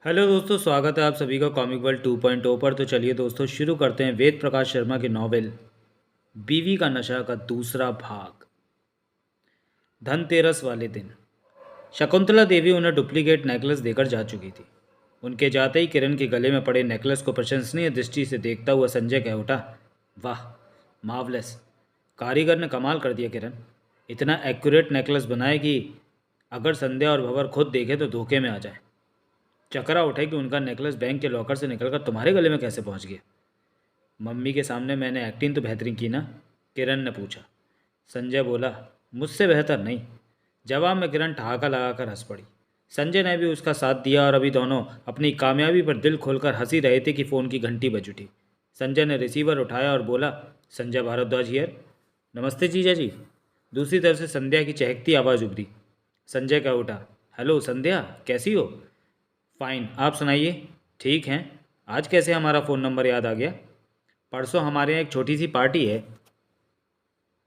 Hello दोस्तों, स्वागत है आप सभी का कॉमिक वर्ल्ड 2.0 पर। तो चलिए दोस्तों, शुरू करते हैं वेद प्रकाश शर्मा के नॉवेल बीवी का नशा का दूसरा भाग। धनतेरस वाले दिन शकुंतला देवी उन्हें डुप्लीकेट नेकलेस देकर जा चुकी थी। उनके जाते ही किरण के गले में पड़े नेकलेस को प्रशंसनीय दृष्टि से देखता हुआ संजय कह उठा, वाह, मार्वलेस! कारीगर ने कमाल कर दिया किरण। इतना एक्यूरेट नेकलेस बनाए कि अगर संध्या और भंवर खुद देखे तो धोखे में आ जाए। चकरा उठे कि उनका नेकलेस बैंक के लॉकर से निकलकर तुम्हारे गले में कैसे पहुंच गया। मम्मी के सामने मैंने एक्टिंग तो बेहतरीन की ना, किरण ने पूछा। संजय बोला, मुझसे बेहतर नहीं। जवाब में किरण ठहाका लगाकर हंस पड़ी। संजय ने भी उसका साथ दिया और अभी दोनों अपनी कामयाबी पर दिल खोलकर हंसी रहे थे कि फ़ोन की घंटी बज उठी। संजय ने रिसीवर उठाया और बोला, संजय भारद्वाज हियर। नमस्ते जीजा जी। दूसरी तरफ से संध्या की चहकती आवाज़ उभरी। संजय का उठा, हेलो संध्या, कैसी हो? फाइन, आप सुनाइए। ठीक हैं। आज कैसे हमारा फ़ोन नंबर याद आ गया? परसों हमारे यहाँ एक छोटी सी पार्टी है।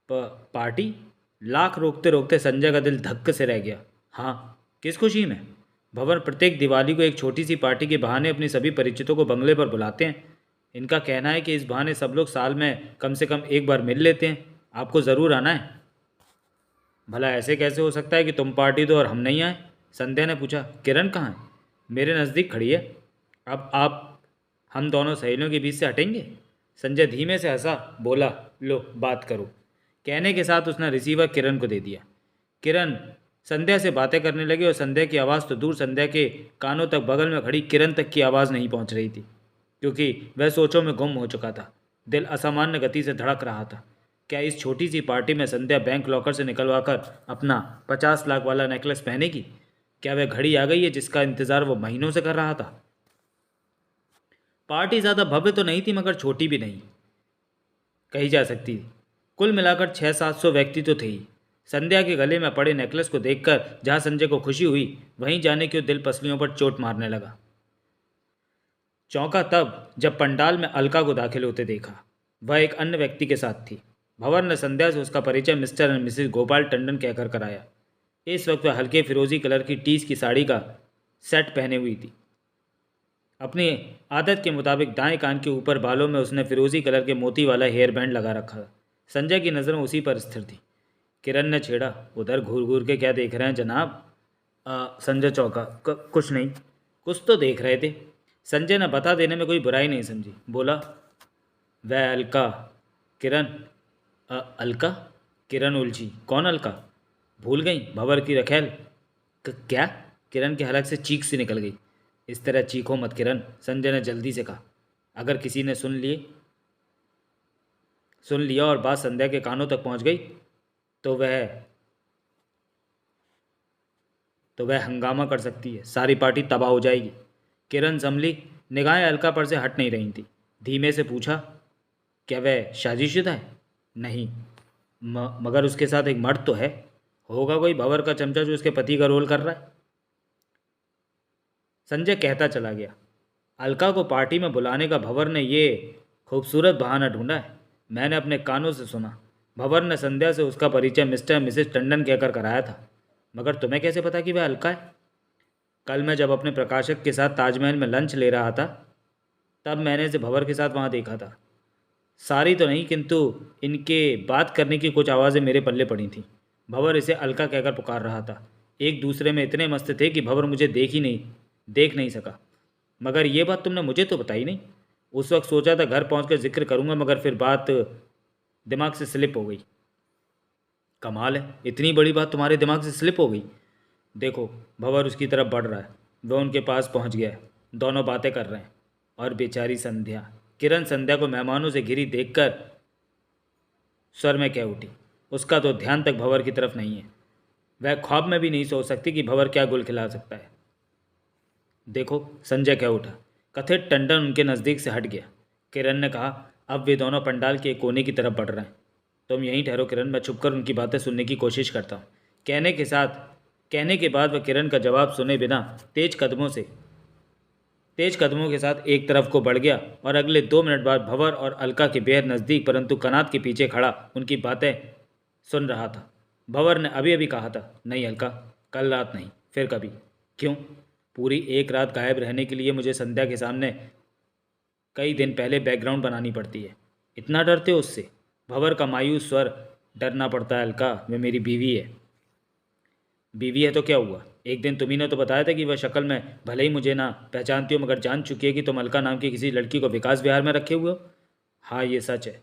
पार्टी? लाख रोकते रोकते संजय का दिल धक्क से रह गया। हाँ, किस खुशी में? भवन प्रत्येक दिवाली को एक छोटी सी पार्टी के बहाने अपनी सभी परिचितों को बंगले पर बुलाते हैं। इनका कहना है कि इस बहाने सब लोग साल में कम से कम एक बार मिल लेते हैं। आपको ज़रूर आना है। भला ऐसे कैसे हो सकता है कि तुम पार्टी दो और हम नहीं आए? संध्या ने पूछा। किरण कहाँ है? मेरे नज़दीक खड़ी है। अब आप हम दोनों सहेलियों के बीच से हटेंगे? संजय धीमे से हंसा, बोला, लो बात करो। कहने के साथ उसने रिसीवर किरण को दे दिया। किरण संध्या से बातें करने लगी और संध्या की आवाज़ तो दूर, संध्या के कानों तक बगल में खड़ी किरण तक की आवाज़ नहीं पहुंच रही थी, क्योंकि वह सोचों में गुम हो चुका था। दिल असामान्य गति से धड़क रहा था। क्या इस छोटी सी पार्टी में संध्या बैंक लॉकर से निकलवा कर अपना 50 लाख वाला नेकलेस पहनेगी? क्या वह घड़ी आ गई है जिसका इंतज़ार वो महीनों से कर रहा था? पार्टी ज़्यादा भव्य तो नहीं थी, मगर छोटी भी नहीं कही जा सकती। कुल मिलाकर 600-700 व्यक्ति तो थे ही। संध्या के गले में पड़े नेकलेस को देखकर जहाँ संजय को खुशी हुई, वहीं जाने क्यों दिल पसलियों पर चोट मारने लगा। चौंका तब जब पंडाल में अलका को दाखिल होते देखा। वह एक अन्य व्यक्ति के साथ थी। भंवर ने संध्या से उसका परिचय mister and Mrs Gopal Tandon कहकर कराया। इस वक्त वह हल्के फिरोजी कलर की टीस की साड़ी का सेट पहने हुई थी। अपनी आदत के मुताबिक दाएं कान के ऊपर बालों में उसने फिरोजी कलर के मोती वाला हेयर बैंड लगा रखा था। संजय की नज़रें उसी पर स्थिर थी। किरण ने छेड़ा, उधर घूर घूर के क्या देख रहे हैं जनाब? संजय चौंका। कुछ नहीं। कुछ तो देख रहे थे। संजय ने बता देने में कोई बुराई नहीं समझी। बोला, वह अलका। किरण, अलका? किरण उलझी। कौन अलका? भूल गई? भंवर की रखेल? क्या? किरण के हलक से चीख सी निकल गई। इस तरह चीखो मत किरण, संजय ने जल्दी से कहा। अगर किसी ने सुन लिया और बात संध्या के कानों तक पहुंच गई तो वह हंगामा कर सकती है। सारी पार्टी तबाह हो जाएगी। किरण संभली, निगाहें अलका पर से हट नहीं रही थी। धीमे से पूछा, क्या वह शादीशुदा है? नहीं। मगर उसके साथ एक मर्द तो है। होगा कोई भंवर का चमचा जो उसके पति का रोल कर रहा है। संजय कहता चला गया। अलका को पार्टी में बुलाने का भंवर ने ये खूबसूरत बहाना ढूंढा है। मैंने अपने कानों से सुना। भंवर ने संध्या से उसका परिचय मिस्टर मिसेस टंडन कहकर कराया था। मगर तुम्हें कैसे पता कि वह अलका है? कल मैं जब अपने प्रकाशक के साथ ताजमहल में लंच ले रहा था, तब मैंने इसे भंवर के साथ वहाँ देखा था। सारी तो नहीं, किंतु इनके बात करने की कुछ आवाज़ें मेरे पल्ले पड़ी थीं। भंवर इसे अलका कहकर पुकार रहा था। एक दूसरे में इतने मस्त थे कि भंवर मुझे देख नहीं सका। मगर ये बात तुमने मुझे तो बताई नहीं। उस वक्त सोचा था घर पहुंचकर जिक्र करूंगा, मगर फिर बात दिमाग से स्लिप हो गई। कमाल है, इतनी बड़ी बात तुम्हारे दिमाग से स्लिप हो गई। देखो, भंवर उसकी तरफ बढ़ रहा है। वह उनके पास पहुंच गया है। दोनों बातें कर रहे हैं। और बेचारी संध्या। किरण संध्या को मेहमानों से घिरी देखकर स्वर में कह उठी। उसका तो ध्यान तक भंवर की तरफ नहीं है। वह ख्वाब में भी नहीं सोच सकती कि भंवर क्या गुल खिला सकता है। देखो, संजय कह उठा। कथित टंडन उनके नज़दीक से हट गया। किरण ने कहा, अब वे दोनों पंडाल के एक कोने की तरफ बढ़ रहे हैं। तुम यहीं ठहरो किरण, मैं छुपकर उनकी बातें सुनने की कोशिश करता हूँ। कहने के बाद वह किरण का जवाब सुने बिना तेज कदमों के साथ एक तरफ को बढ़ गया और अगले 2 मिनट बाद भंवर और अलका के बेहद नज़दीक, परंतु कनात के पीछे खड़ा उनकी बातें सुन रहा था। भंवर ने अभी अभी कहा था, नहीं अलका, कल रात नहीं, फिर कभी। क्यों? पूरी एक रात गायब रहने के लिए मुझे संध्या के सामने कई दिन पहले बैकग्राउंड बनानी पड़ती है। इतना डरते हो उससे? भंवर का मायूस स्वर। डरना पड़ता है अलका, वे मेरी बीवी है। बीवी है तो क्या हुआ? एक दिन तुम्ही ने तो बताया था कि वह शक्ल में भले ही मुझे ना पहचानती हो, मगर जान चुकी है कि तुम अलका नाम की किसी लड़की को विकास विहार में रखे हुए हो। हाँ, ये सच है।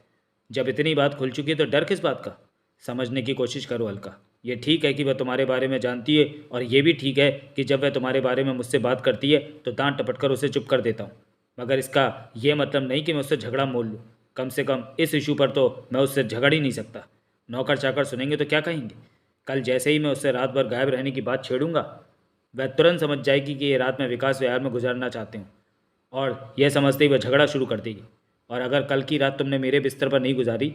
जब इतनी बात खुल चुकी है तो डर किस बात का? समझने की कोशिश करो अलका। ये ठीक है कि वह तुम्हारे बारे में जानती है, और ये भी ठीक है कि जब वह तुम्हारे बारे में मुझसे बात करती है तो दांत टपट कर उसे चुप कर देता हूँ। मगर इसका ये मतलब नहीं कि मैं उससे झगड़ा मोल लूँ। कम से कम इस इशू पर तो मैं उससे झगड़ ही नहीं सकता। नौकर चाकर सुनेंगे तो क्या कहेंगे? कल जैसे ही मैं उससे रात भर गायब रहने की बात छेड़ूंगा, वह तुरंत समझ जाएगी कि ये रात मैं विकास विहार में गुजारना चाहती हूँ, और यह समझते ही वह झगड़ा शुरू कर देगी। और अगर कल की रात तुमने मेरे बिस्तर पर नहीं गुजारी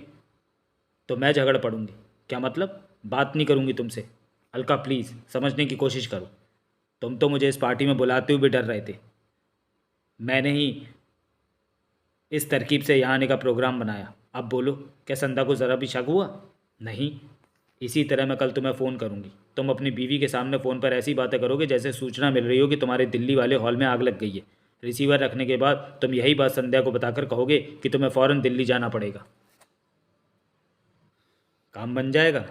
तो मैं झगड़ पड़ूंगी। क्या मतलब? बात नहीं करूंगी तुमसे। अलका प्लीज़ समझने की कोशिश करो। तुम तो मुझे इस पार्टी में बुलाते हुए भी डर रहे थे। मैंने ही इस तरकीब से यहाँ आने का प्रोग्राम बनाया। अब बोलो, क्या संध्या को ज़रा भी शक हुआ? नहीं। इसी तरह मैं कल तुम्हें फ़ोन करूँगी। तुम अपनी बीवी के सामने फ़ोन पर ऐसी बातें करोगे जैसे सूचना मिल रही हो कि तुम्हारे दिल्ली वाले हॉल में आग लग गई है। रिसीवर रखने के बाद तुम यही बात संध्या को बताकर कहोगे कि तुम्हें फ़ौरन दिल्ली जाना पड़ेगा। काम बन जाएगा।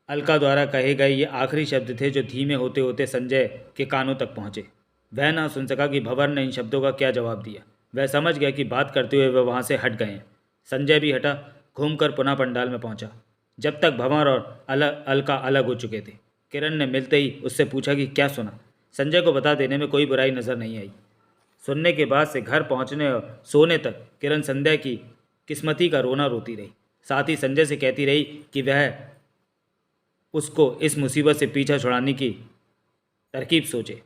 अलका द्वारा कहे गए ये आखिरी शब्द थे जो धीमे होते होते संजय के कानों तक पहुँचे। वह ना सुन सका कि भंवर ने इन शब्दों का क्या जवाब दिया। वह समझ गया कि बात करते हुए वह वहाँ से हट गए हैं। संजय भी हटा, घूमकर पुनः पंडाल में पहुँचा। जब तक भंवर और अलका अलग हो चुके थे, किरण ने मिलते ही उससे पूछा कि क्या सुना। संजय को बता देने में कोई बुराई नज़र नहीं आई। सुनने के बाद से घर पहुँचने और सोने तक किरण संध्या की किस्मती का रोना रोती रही। साथ ही संजय से कहती रही कि वह उसको इस मुसीबत से पीछा छुड़ाने की तरकीब सोचे।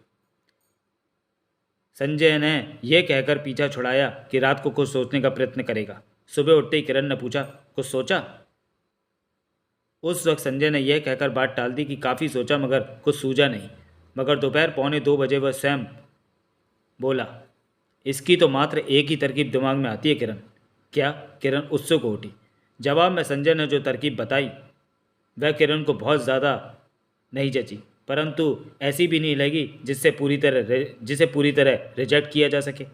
संजय ने यह कहकर पीछा छुड़ाया कि रात को कुछ सोचने का प्रयत्न करेगा। सुबह उठते ही किरण ने पूछा, कुछ सोचा? उस वक्त संजय ने यह कहकर बात टाल दी कि काफ़ी सोचा मगर कुछ सूझा नहीं। मगर दोपहर 1:45 वह स्वयं बोला, इसकी तो मात्र एक ही तरकीब दिमाग में आती है किरण। क्या? किरण उत्सुक हो उठी। जवाब में संजय ने जो तरकीब बताई वह किरण को बहुत ज़्यादा नहीं जची, परंतु ऐसी भी नहीं लगी जिसे पूरी तरह रिजेक्ट किया जा सके।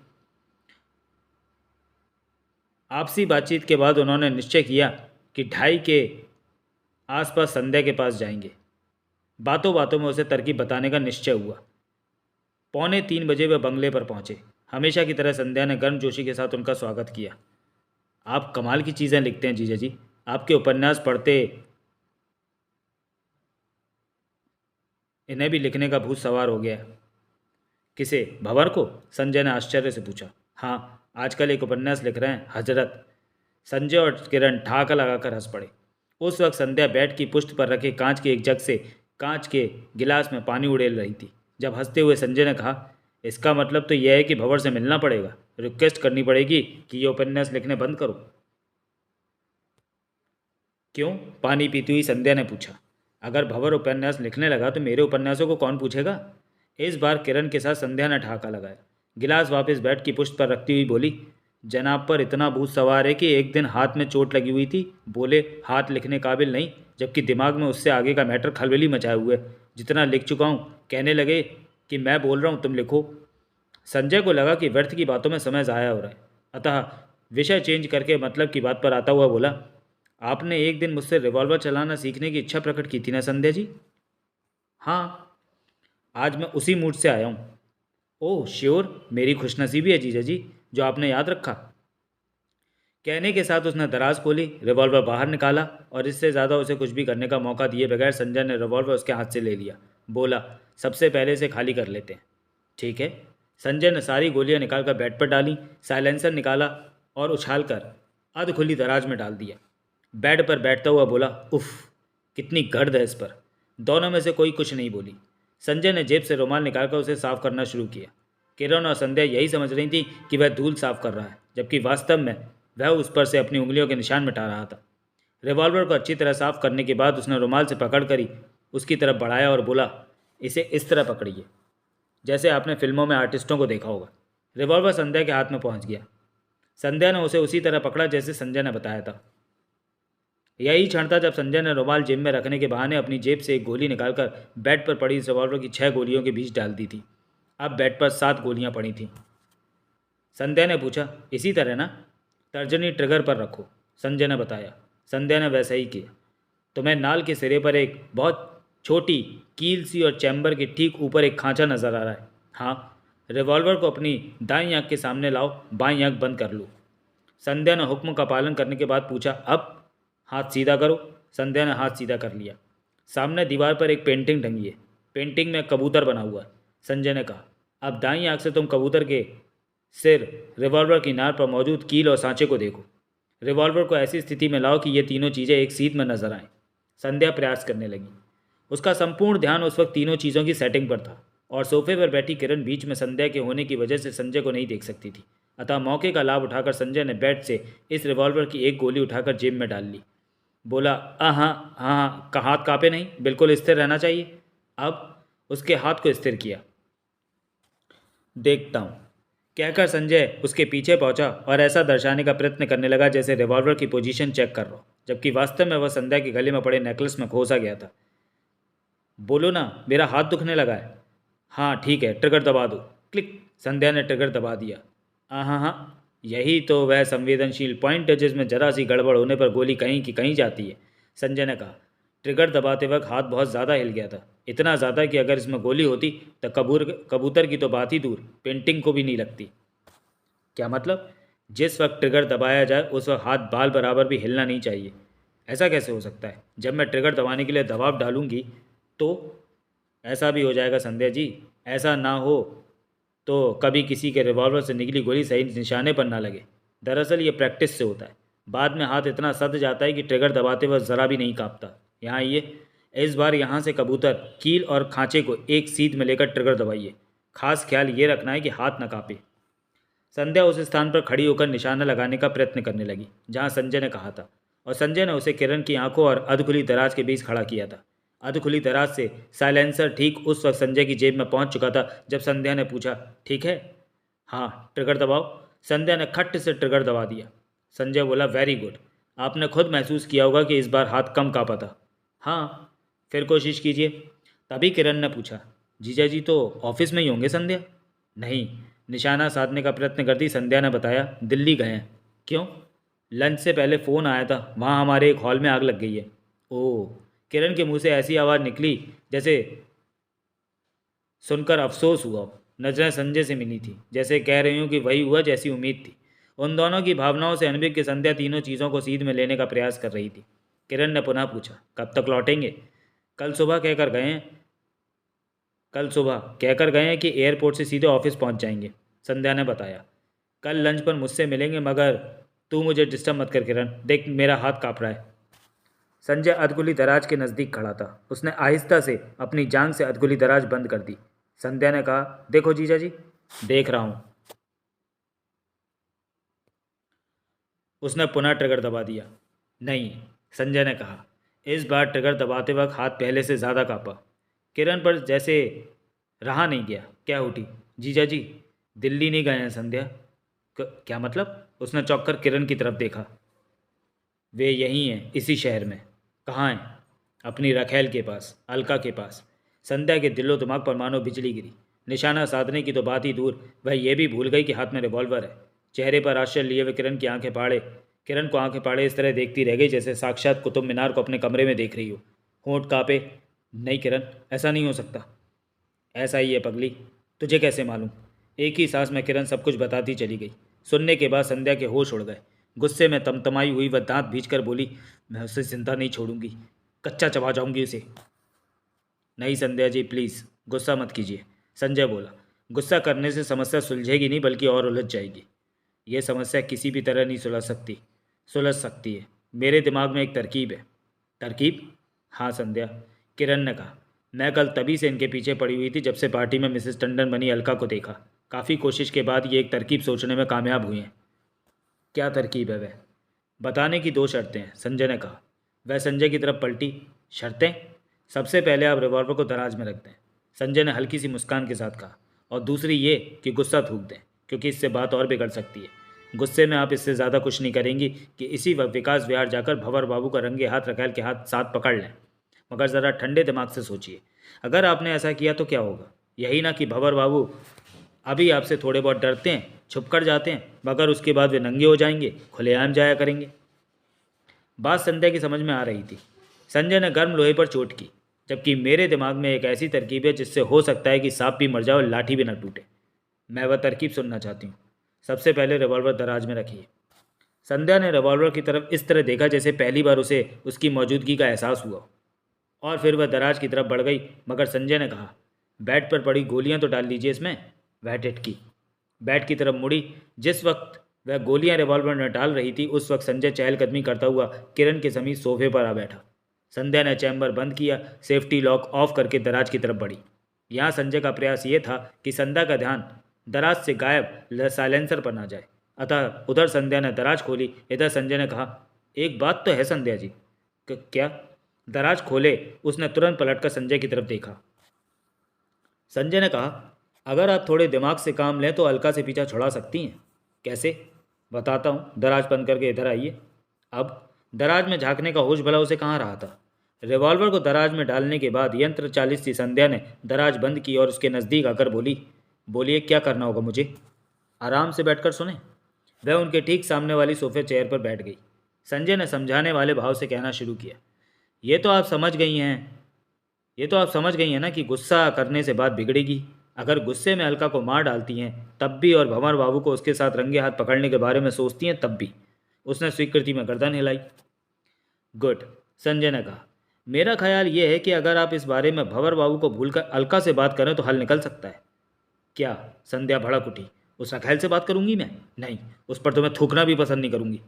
आपसी बातचीत के बाद उन्होंने निश्चय किया कि 2:30 के आसपास संध्या के पास जाएंगे। बातों बातों में उसे तरकीब बताने का निश्चय हुआ। 2:45 वह बंगले पर पहुंचे। हमेशा की तरह संध्या ने गर्मजोशी के साथ उनका स्वागत किया। आप कमाल की चीज़ें लिखते हैं जीजा जी। आपके उपन्यास पढ़ते इन्हें भी लिखने का भूत सवार हो गया। किसे? भंवर को? संजय ने आश्चर्य से पूछा। हाँ, आजकल एक उपन्यास लिख रहे हैं, हजरत। संजय और किरण ठहाका लगाकर हंस पड़े। उस वक्त संध्या बेड की पुष्ट पर रखे कांच के एक जग से कांच के गिलास में पानी उड़ेल रही थी। जब हंसते हुए संजय ने कहा, इसका मतलब तो यह है कि भंवर से मिलना पड़ेगा, रिक्वेस्ट करनी पड़ेगी कि ये उपन्यास लिखने बंद करो। क्यों? पानी पीती हुई संध्या ने पूछा। अगर भंवर उपन्यास लिखने लगा तो मेरे उपन्यासों को कौन पूछेगा? इस बार किरण के साथ संध्या ने ठहाका लगाया। गिलास वापस बेड की पुष्ट पर रखती हुई बोली, जनाब पर इतना भूत सवार है कि एक दिन हाथ में चोट लगी हुई थी, बोले हाथ लिखने काबिल नहीं, जबकि दिमाग में उससे आगे का मैटर खलबली मचाए हुए। जितना लिख चुका हूँ, कहने लगे कि मैं बोल रहा हूँ तुम लिखो। संजय को लगा कि व्यर्थ की बातों में समय ज़ाया हो रहा है, अतः विषय चेंज करके मतलब की बात पर आता हुआ बोला, आपने एक दिन मुझसे रिवॉल्वर चलाना सीखने की इच्छा प्रकट की थी ना संध्या जी? हाँ, आज मैं उसी मूड से आया हूँ। ओह श्योर, मेरी खुशनसीबी है जीजा जी जो आपने याद रखा। कहने के साथ उसने दराज खोली, रिवॉल्वर बाहर निकाला और इससे ज़्यादा उसे कुछ भी करने का मौका दिए बगैर संजय ने रिवॉल्वर उसके हाथ से ले लिया। बोला, सबसे पहले इसे खाली कर लेते हैं। ठीक है। संजय ने सारी गोलियां निकालकर बेड पर डाली, साइलेंसर निकाला और उछालकर अध खुली दराज में डाल दिया। बेड पर बैठता हुआ बोला, उफ, कितनी गर्द है इस पर। दोनों में से कोई कुछ नहीं बोली। संजय ने जेब से रुमाल निकालकर उसे साफ करना शुरू किया। किरण और संध्या यही समझ रही थी कि वह धूल साफ कर रहा है, जबकि वास्तव में वह उस पर से अपनी उंगलियों के निशान मिटा रहा था। रिवॉल्वर को अच्छी तरह साफ करने के बाद उसने रुमाल से पकड़ ही उसकी तरफ बढ़ाया और बोला, इसे इस तरह पकड़िए जैसे आपने फिल्मों में आर्टिस्टों को देखा होगा। रिवॉल्वर संध्या के हाथ में पहुंच गया। संध्या ने उसे उसी तरह पकड़ा जैसे संजय ने बताया था। यही क्षण था जब संजय ने रुमाल जेब में रखने के बहाने अपनी जेब से एक गोली निकालकर बेड पर पड़ी रिवॉल्वर की 6 गोलियों के बीच डाल दी थी। अब बेड पर 7 गोलियां पड़ी थीं। संध्या ने पूछा, इसी तरह ना? तर्जनी ट्रिगर पर रखो, संजय ने बताया। संध्या ने वैसा ही किया। तुम्हें नाल के सिरे पर एक बहुत छोटी कील सी और चैम्बर के ठीक ऊपर एक खांचा नजर आ रहा है। हाँ। रिवॉल्वर को अपनी दाईं आंख के सामने लाओ, बाईं आंख बंद कर लो। संध्या ने हुक्म का पालन करने के बाद पूछा, अब? हाथ सीधा करो। संध्या ने हाथ सीधा कर लिया। सामने दीवार पर एक पेंटिंग टंगी है। पेंटिंग में कबूतर बना हुआ है। संजय ने कहा, अब दाईं आंख से तुम कबूतर के सिर, रिवॉल्वर की नार पर मौजूद कील और सांचे को देखो। रिवॉल्वर को ऐसी स्थिति में लाओ कि ये तीनों चीज़ें एक सीध में नजर आएं। संध्या प्रयास करने लगी। उसका संपूर्ण ध्यान उस वक्त तीनों चीज़ों की सेटिंग पर था और सोफे पर बैठी किरण बीच में संध्या के होने की वजह से संजय को नहीं देख सकती थी। अतः मौके का लाभ उठाकर संजय ने बेड से इस रिवॉल्वर की एक गोली उठाकर जेब में डाल ली। बोला, हाँ हाँ हाँ, हाथ कांपे नहीं, बिल्कुल स्थिर रहना चाहिए। अब उसके हाथ को स्थिर किया। देखता हूँ, कहकर संजय उसके पीछे पहुंचा और ऐसा दर्शाने का प्रयत्न करने लगा जैसे रिवॉल्वर की पोजीशन चेक कर रहा हो, जबकि वास्तव में वह संध्या के गले में पड़े नेकलेस में खोसा गया था। बोलो ना, मेरा हाथ दुखने लगा है। हाँ ठीक है, ट्रिगर दबा दो। क्लिक। संध्या ने ट्रिगर दबा दिया। हाँ हाँ, यही तो वह संवेदनशील पॉइंट है जिसमें जरा सी गड़बड़ होने पर गोली कहीं की कहीं जाती है, संजय ने कहा। ट्रिगर दबाते वक्त हाथ बहुत ज़्यादा हिल गया था, इतना ज़्यादा कि अगर इसमें गोली होती तो कबूतर की तो बात ही दूर, पेंटिंग को भी नहीं लगती। क्या मतलब? जिस वक्त ट्रिगर दबाया जाए उस वक्त हाथ बाल बराबर भी हिलना नहीं चाहिए। ऐसा कैसे हो सकता है? जब मैं ट्रिगर दबाने के लिए दबाव डालूंगी तो ऐसा भी हो जाएगा संध्या जी। ऐसा ना हो तो कभी किसी के रिवॉल्वर से निकली गोली सही निशाने पर ना लगे। दरअसल ये प्रैक्टिस से होता है। बाद में हाथ इतना सध जाता है कि ट्रिगर दबाते वक्त ज़रा भी नहीं कांपता। यहाँ ये, इस बार यहाँ से कबूतर, कील और खांचे को एक सीध में लेकर ट्रिगर दबाइए। खास ख्याल ये रखना है कि हाथ न कांपे। संध्या उस स्थान पर खड़ी होकर निशाना लगाने का प्रयत्न करने लगी जहाँ संजय ने कहा था, और संजय ने उसे किरण की आंखों और अधखुली दराज के बीच खड़ा किया था। अधखुली दराज से साइलेंसर ठीक उस वक्त संजय की जेब में पहुंच चुका था जब संध्या ने पूछा, ठीक है? हाँ, ट्रिगर दबाओ। संध्या ने खट्ट से ट्रिगर दबा दिया। संजय बोला, वेरी गुड। आपने खुद महसूस किया होगा कि इस बार हाथ कम कांपा था। हाँ, फिर कोशिश कीजिए। तभी किरण ने पूछा, जीजा जी तो ऑफिस में ही होंगे संध्या? नहीं, निशाना साधने का प्रयत्न करती संध्या ने बताया, दिल्ली गए हैं। क्यों? लंच से पहले फ़ोन आया था, वहाँ हमारे एक हॉल में आग लग गई है। ओह। किरण के मुंह से ऐसी आवाज़ निकली जैसे सुनकर अफसोस हुआ। नजरें संजय से मिली थी, जैसे कह रही हूँ कि वही हुआ जैसी उम्मीद थी। उन दोनों की भावनाओं से अनभिज्ञ संध्या तीनों चीज़ों को सीध में लेने का प्रयास कर रही थी। किरण ने पुनः पूछा, कब तक लौटेंगे? कल सुबह कहकर गए हैं। कल सुबह कहकर गए हैं कि एयरपोर्ट से सीधे ऑफिस पहुंच जाएंगे, संध्या ने बताया। कल लंच पर मुझसे मिलेंगे, मगर तू मुझे डिस्टर्ब मत कर किरण, देख मेरा हाथ काँप रहा है। संजय अधकुली दराज के नज़दीक खड़ा था। उसने आहिस्ता से अपनी जांघ से अधकुली दराज बंद कर दी। संध्या ने कहा, देखो जीजा जी। देख रहा हूँ। उसने पुनः ट्रिगर दबा दिया। नहीं, संजय ने कहा। इस बार ट्रिगर दबाते वक्त हाथ पहले से ज़्यादा काँपा। किरण पर जैसे रहा नहीं गया, क्या उठी। जीजा जी, दिल्ली नहीं गए हैं संध्या? क्या मतलब? उसने चौंक कर किरण की तरफ देखा। वे यहीं हैं, इसी शहर में। कहाँ हैं? अपनी रखैल के पास, अलका के पास। संध्या के दिलो दिमाग पर मानो बिजली गिरी। निशाना साधने की तो बात ही दूर, वह यह भी भूल गई कि हाथ में रिवॉल्वर है। चेहरे पर आश्चर्य लिए हुए किरण को आंखें फाड़े इस तरह देखती रह गई जैसे साक्षात कुतुब मीनार को अपने कमरे में देख रही हो। होंठ कांपे। नहीं किरण, ऐसा नहीं हो सकता। ऐसा ही है पगली, तुझे कैसे मालूम? एक ही सांस में किरण सब कुछ बताती चली गई। सुनने के बाद संध्या के होश उड़ गए। गुस्से में तमतमाई हुई वह दांत भींचकर बोली, मैं उसे जिंदा नहीं छोड़ूंगी, कच्चा चबा जाऊंगी उसे। नहीं संध्या जी, प्लीज़ गुस्सा मत कीजिए, संजय बोला। गुस्सा करने से समस्या सुलझेगी नहीं, बल्कि और उलझ जाएगी। यह समस्या किसी भी तरह नहीं सुलझ सकती है। मेरे दिमाग में एक तरकीब है। तरकीब? हाँ संध्या, किरण ने कहा। मैं कल तभी से इनके पीछे पड़ी हुई थी जब से पार्टी में मिसेस टंडन बनी अलका को देखा। काफ़ी कोशिश के बाद ये एक तरकीब सोचने में कामयाब हुए हैं। क्या तरकीब है वह? बताने की 2 शर्तें हैं, संजय ने कहा। वह संजय की तरफ पलटी। शर्तें? सबसे पहले आप रिवॉल्वर को दराज में रख दें, संजय ने हल्की सी मुस्कान के साथ कहा। और दूसरी ये कि गुस्सा थूक दें, क्योंकि इससे बात और बिगड़ सकती है। गुस्से में आप इससे ज़्यादा कुछ नहीं करेंगी कि इसी वक्त विकास विहार जाकर भंवर बाबू का रंगे हाथ रखैल के हाथ साथ पकड़ लें। मगर ज़रा ठंडे दिमाग से सोचिए, अगर आपने ऐसा किया तो क्या होगा? यही ना कि भंवर बाबू अभी आपसे थोड़े बहुत डरते हैं, छुप कर जाते हैं, मगर उसके बाद वे नंगे हो जाएंगे, खुलेआम जाया करेंगे। बात संध्या की समझ में आ रही थी। संजय ने गर्म लोहे पर चोट की, जबकि मेरे दिमाग में एक ऐसी तरकीब है जिससे हो सकता है कि सांप भी मर जाए और लाठी भी न टूटे। मैं वह तरकीब सुनना चाहती हूँ। सबसे पहले रिवॉल्वर दराज में रखिए। संध्या ने रिवॉल्वर की तरफ इस तरह देखा जैसे पहली बार उसे उसकी मौजूदगी का एहसास हुआ, और फिर वह दराज की तरफ बढ़ गई। मगर संजय ने कहा, बेड पर पड़ी गोलियां तो डाल लीजिए इसमें। वह टिटकी बेड की तरफ मुड़ी। जिस वक्त वह गोलियां रिवॉल्वर में डाल रही थी, उस वक्त संजय चहलकदमी करता हुआ किरण के समीप सोफे पर आ बैठा। संध्या ने चैम्बर बंद किया, सेफ्टी लॉक ऑफ करके दराज की तरफ बढ़ी। यहाँ संजय का प्रयास ये था कि संध्या का ध्यान दराज से गायब साइलेंसर पर ना जाए। अतः उधर संध्या ने दराज खोली, इधर संजय ने कहा, एक बात तो है संध्या जी। क्या? दराज खोले उसने तुरंत पलटकर संजय की तरफ देखा। संजय ने कहा, अगर आप थोड़े दिमाग से काम लें तो अलका से पीछा छुड़ा सकती हैं। कैसे? बताता हूँ, दराज बंद करके इधर आइए। अब दराज में झांकने का होश भला उसे कहाँ रहा था। रिवॉल्वर को दराज में डालने के बाद यंत्र चालित सी संध्या ने दराज बंद की और उसके नज़दीक आकर बोली, बोलिए क्या करना होगा मुझे? आराम से बैठकर सुने। वह उनके ठीक सामने वाली सोफे चेयर पर बैठ गई। संजय ने समझाने वाले भाव से कहना शुरू किया, ये तो आप समझ गई हैं ना कि गुस्सा करने से बात बिगड़ेगी। अगर गुस्से में अलका को मार डालती हैं तब भी, और भंवर बाबू को उसके साथ रंगे हाथ पकड़ने के बारे में सोचती हैं तब भी। उसने स्वीकृति में गर्दन हिलाई। गुड, संजय ने कहा, मेरा ख्याल यह है कि अगर आप इस बारे में भंवर बाबू को भूलकर अलका से बात करें तो हल निकल सकता है। क्या? संध्या भड़क उठी। उस अखैल से बात करूंगी मैं? नहीं, उस पर तो मैं थूकना भी पसंद नहीं करूंगी।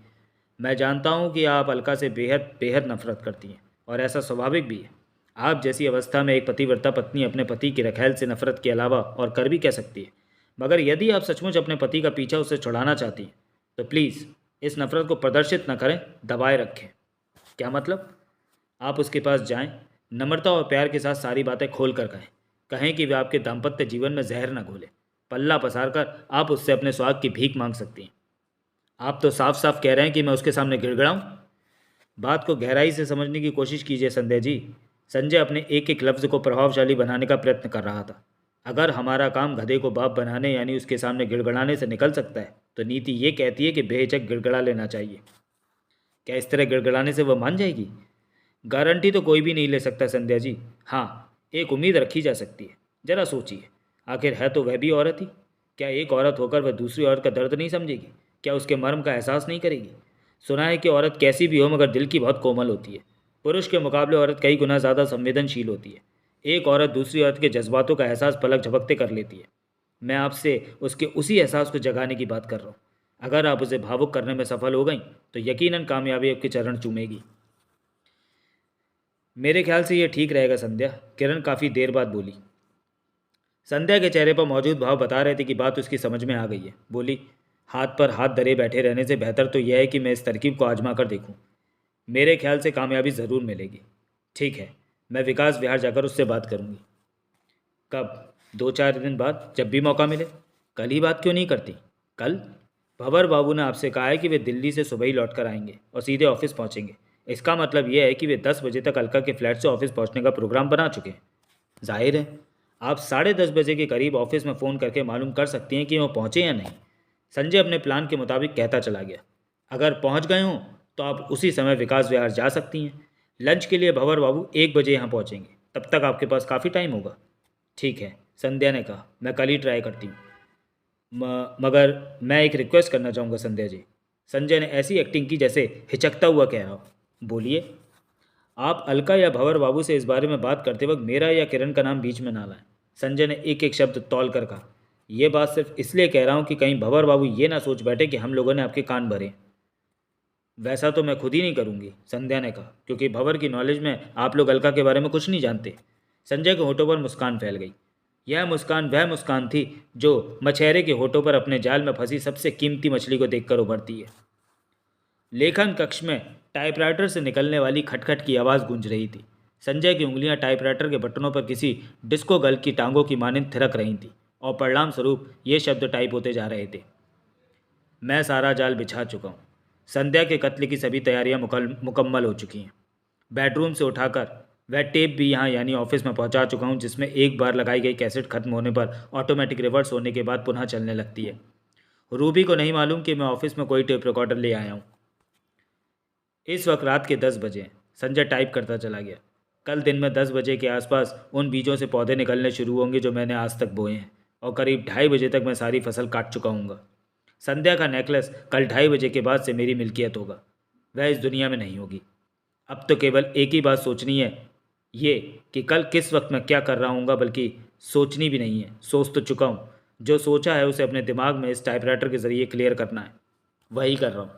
मैं जानता हूं कि आप अलका से बेहद बेहद नफरत करती हैं, और ऐसा स्वाभाविक भी है। आप जैसी अवस्था में एक पतिव्रता पत्नी अपने पति की रखैल से नफरत के अलावा और कर भी कह सकती है। मगर यदि आप सचमुच अपने पति का पीछा उससे छुड़ाना चाहती हैं तो प्लीज़ इस नफरत को प्रदर्शित न करें, दबाए रखें। क्या मतलब? आप उसके पास जाएं, नम्रता और प्यार के साथ सारी बातें खोल कर कहें। कहें कि वे आपके दाम्पत्य जीवन में जहर न घोले। पल्ला पसार कर आप उससे अपने स्वाद की भीख मांग सकती हैं। आप तो साफ साफ कह रहे हैं कि मैं उसके सामने गिड़गिड़ाऊं। बात को गहराई से समझने की कोशिश कीजिए संजय जी। संजय अपने एक एक लफ्ज़ को प्रभावशाली बनाने का प्रयत्न कर रहा था। अगर हमारा काम गधे को बाप बनाने यानी उसके सामने गिड़गिड़ाने से निकल सकता है तो नीति ये कहती है कि बेहिचक गिड़गिड़ा लेना चाहिए। क्या इस तरह गिड़गिड़ाने से वह मान जाएगी? गारंटी तो कोई भी नहीं ले सकता संध्या जी। हाँ, एक उम्मीद रखी जा सकती है। जरा सोचिए, आखिर है तो वह भी औरत ही। क्या एक औरत होकर वह दूसरी औरत का दर्द नहीं समझेगी? क्या उसके मर्म का एहसास नहीं करेगी? सुना है कि औरत कैसी भी हो मगर दिल की बहुत कोमल होती है। पुरुष के मुकाबले औरत कई गुना ज़्यादा संवेदनशील होती है। एक औरत दूसरी औरत के जज्बातों का एहसास पलक झपकते कर लेती है। मैं आपसे उसके उसी एहसास को जगाने की बात कर रहा हूँ। अगर आप उसे भावुक करने में सफल हो गई तो यकीनन कामयाबी आपके चरण चूमेगी। मेरे ख्याल से यह ठीक रहेगा संध्या, किरण काफ़ी देर बाद बोली। संध्या के चेहरे पर मौजूद भाव बता रहे थे कि बात उसकी समझ में आ गई है। बोली, हाथ पर हाथ धरे बैठे रहने से बेहतर तो यह है कि मैं इस तरकीब को आजमा कर देखूं। मेरे ख्याल से कामयाबी ज़रूर मिलेगी। ठीक है, मैं विकास विहार जाकर उससे बात करूंगी। कब? 2-4 दिन बाद, जब भी मौका मिले। कल ही बात क्यों नहीं करती? कल? भंवर बाबू ने आपसे कहा है कि वे दिल्ली से सुबह ही लौट कर आएंगे और सीधे ऑफिस पहुंचेंगे। इसका मतलब यह है कि वे 10 बजे तक अलका के फ्लैट से ऑफिस पहुंचने का प्रोग्राम बना चुके हैं। जाहिर है आप 10:30 बजे के करीब ऑफिस में फ़ोन करके मालूम कर सकती हैं कि वो पहुँचे या नहीं। संजय अपने प्लान के मुताबिक कहता चला गया। अगर पहुँच गए हों तो आप उसी समय विकास विहार जा सकती हैं। लंच के लिए भंवर बाबू 1 बजे यहाँ पहुँचेंगे। तब तक आपके पास काफ़ी टाइम होगा। ठीक है, संध्या ने कहा, मैं कल ही ट्राई करती हूँ। मगर मैं एक रिक्वेस्ट करना चाहूँगा संध्या जी। संजय ने ऐसी एक्टिंग की जैसे हिचकता हुआ कह रहा हो। बोलिए। आप अलका या भंवर बाबू से इस बारे में बात करते वक्त मेरा या किरण का नाम बीच में ना लाएं। संजय ने एक एक शब्द तौल कर कहा। यह बात सिर्फ इसलिए कह रहा हूँ कि कहीं भंवर बाबू ये ना सोच बैठे कि हम लोगों ने आपके कान भरे। वैसा तो मैं खुद ही नहीं करूँगी, संध्या ने कहा, क्योंकि भंवर की नॉलेज में आप लोग अलका के बारे में कुछ नहीं जानते। संजय के होठों पर मुस्कान फैल गई। यह मुस्कान वह मुस्कान थी जो मछेरे के होठों पर अपने जाल में फंसी सबसे कीमती मछली को देखकर उभरती है। लेखन कक्ष में टाइपराइटर से निकलने वाली खटखट की आवाज़ गूंज रही थी। संजय की उंगलियां टाइपराइटर के बटनों पर किसी डिस्को गर्ल की टांगों की मानिंद थिरक रही थीं और परिणाम स्वरूप ये शब्द टाइप होते जा रहे थे। मैं सारा जाल बिछा चुका हूँ। संध्या के कत्ल की सभी तैयारियां मुकम्मल हो चुकी हैं। बेडरूम से उठाकर वह टेप भी यहाँ यानी ऑफिस में पहुँचा चुका हूँ, जिसमें एक बार लगाई गई कैसेट खत्म होने पर ऑटोमेटिक रिवर्स होने के बाद पुनः चलने लगती है। रूबी को नहीं मालूम कि मैं ऑफिस में कोई टेप रिकॉर्डर ले आया हूँ। इस वक्त रात के 10 बजे हैं। संजय टाइप करता चला गया। कल दिन में 10 बजे के आसपास उन बीजों से पौधे निकलने शुरू होंगे जो मैंने आज तक बोए हैं, और करीब 2:30 बजे तक मैं सारी फसल काट चुका हूँगा। संध्या का नेकलेस कल 2:30 बजे के बाद से मेरी मिल्कियत होगा। वह इस दुनिया में नहीं होगी। अब तो केवल एक ही बात सोचनी है, ये कि कल किस वक्त मैं क्या कर रहा हूँगा, बल्कि सोचनी भी नहीं है, सोच तो चुका हूँ। जो सोचा है उसे अपने दिमाग में इस टाइपराइटर के ज़रिए क्लियर करना है। वही कर रहा हूँ,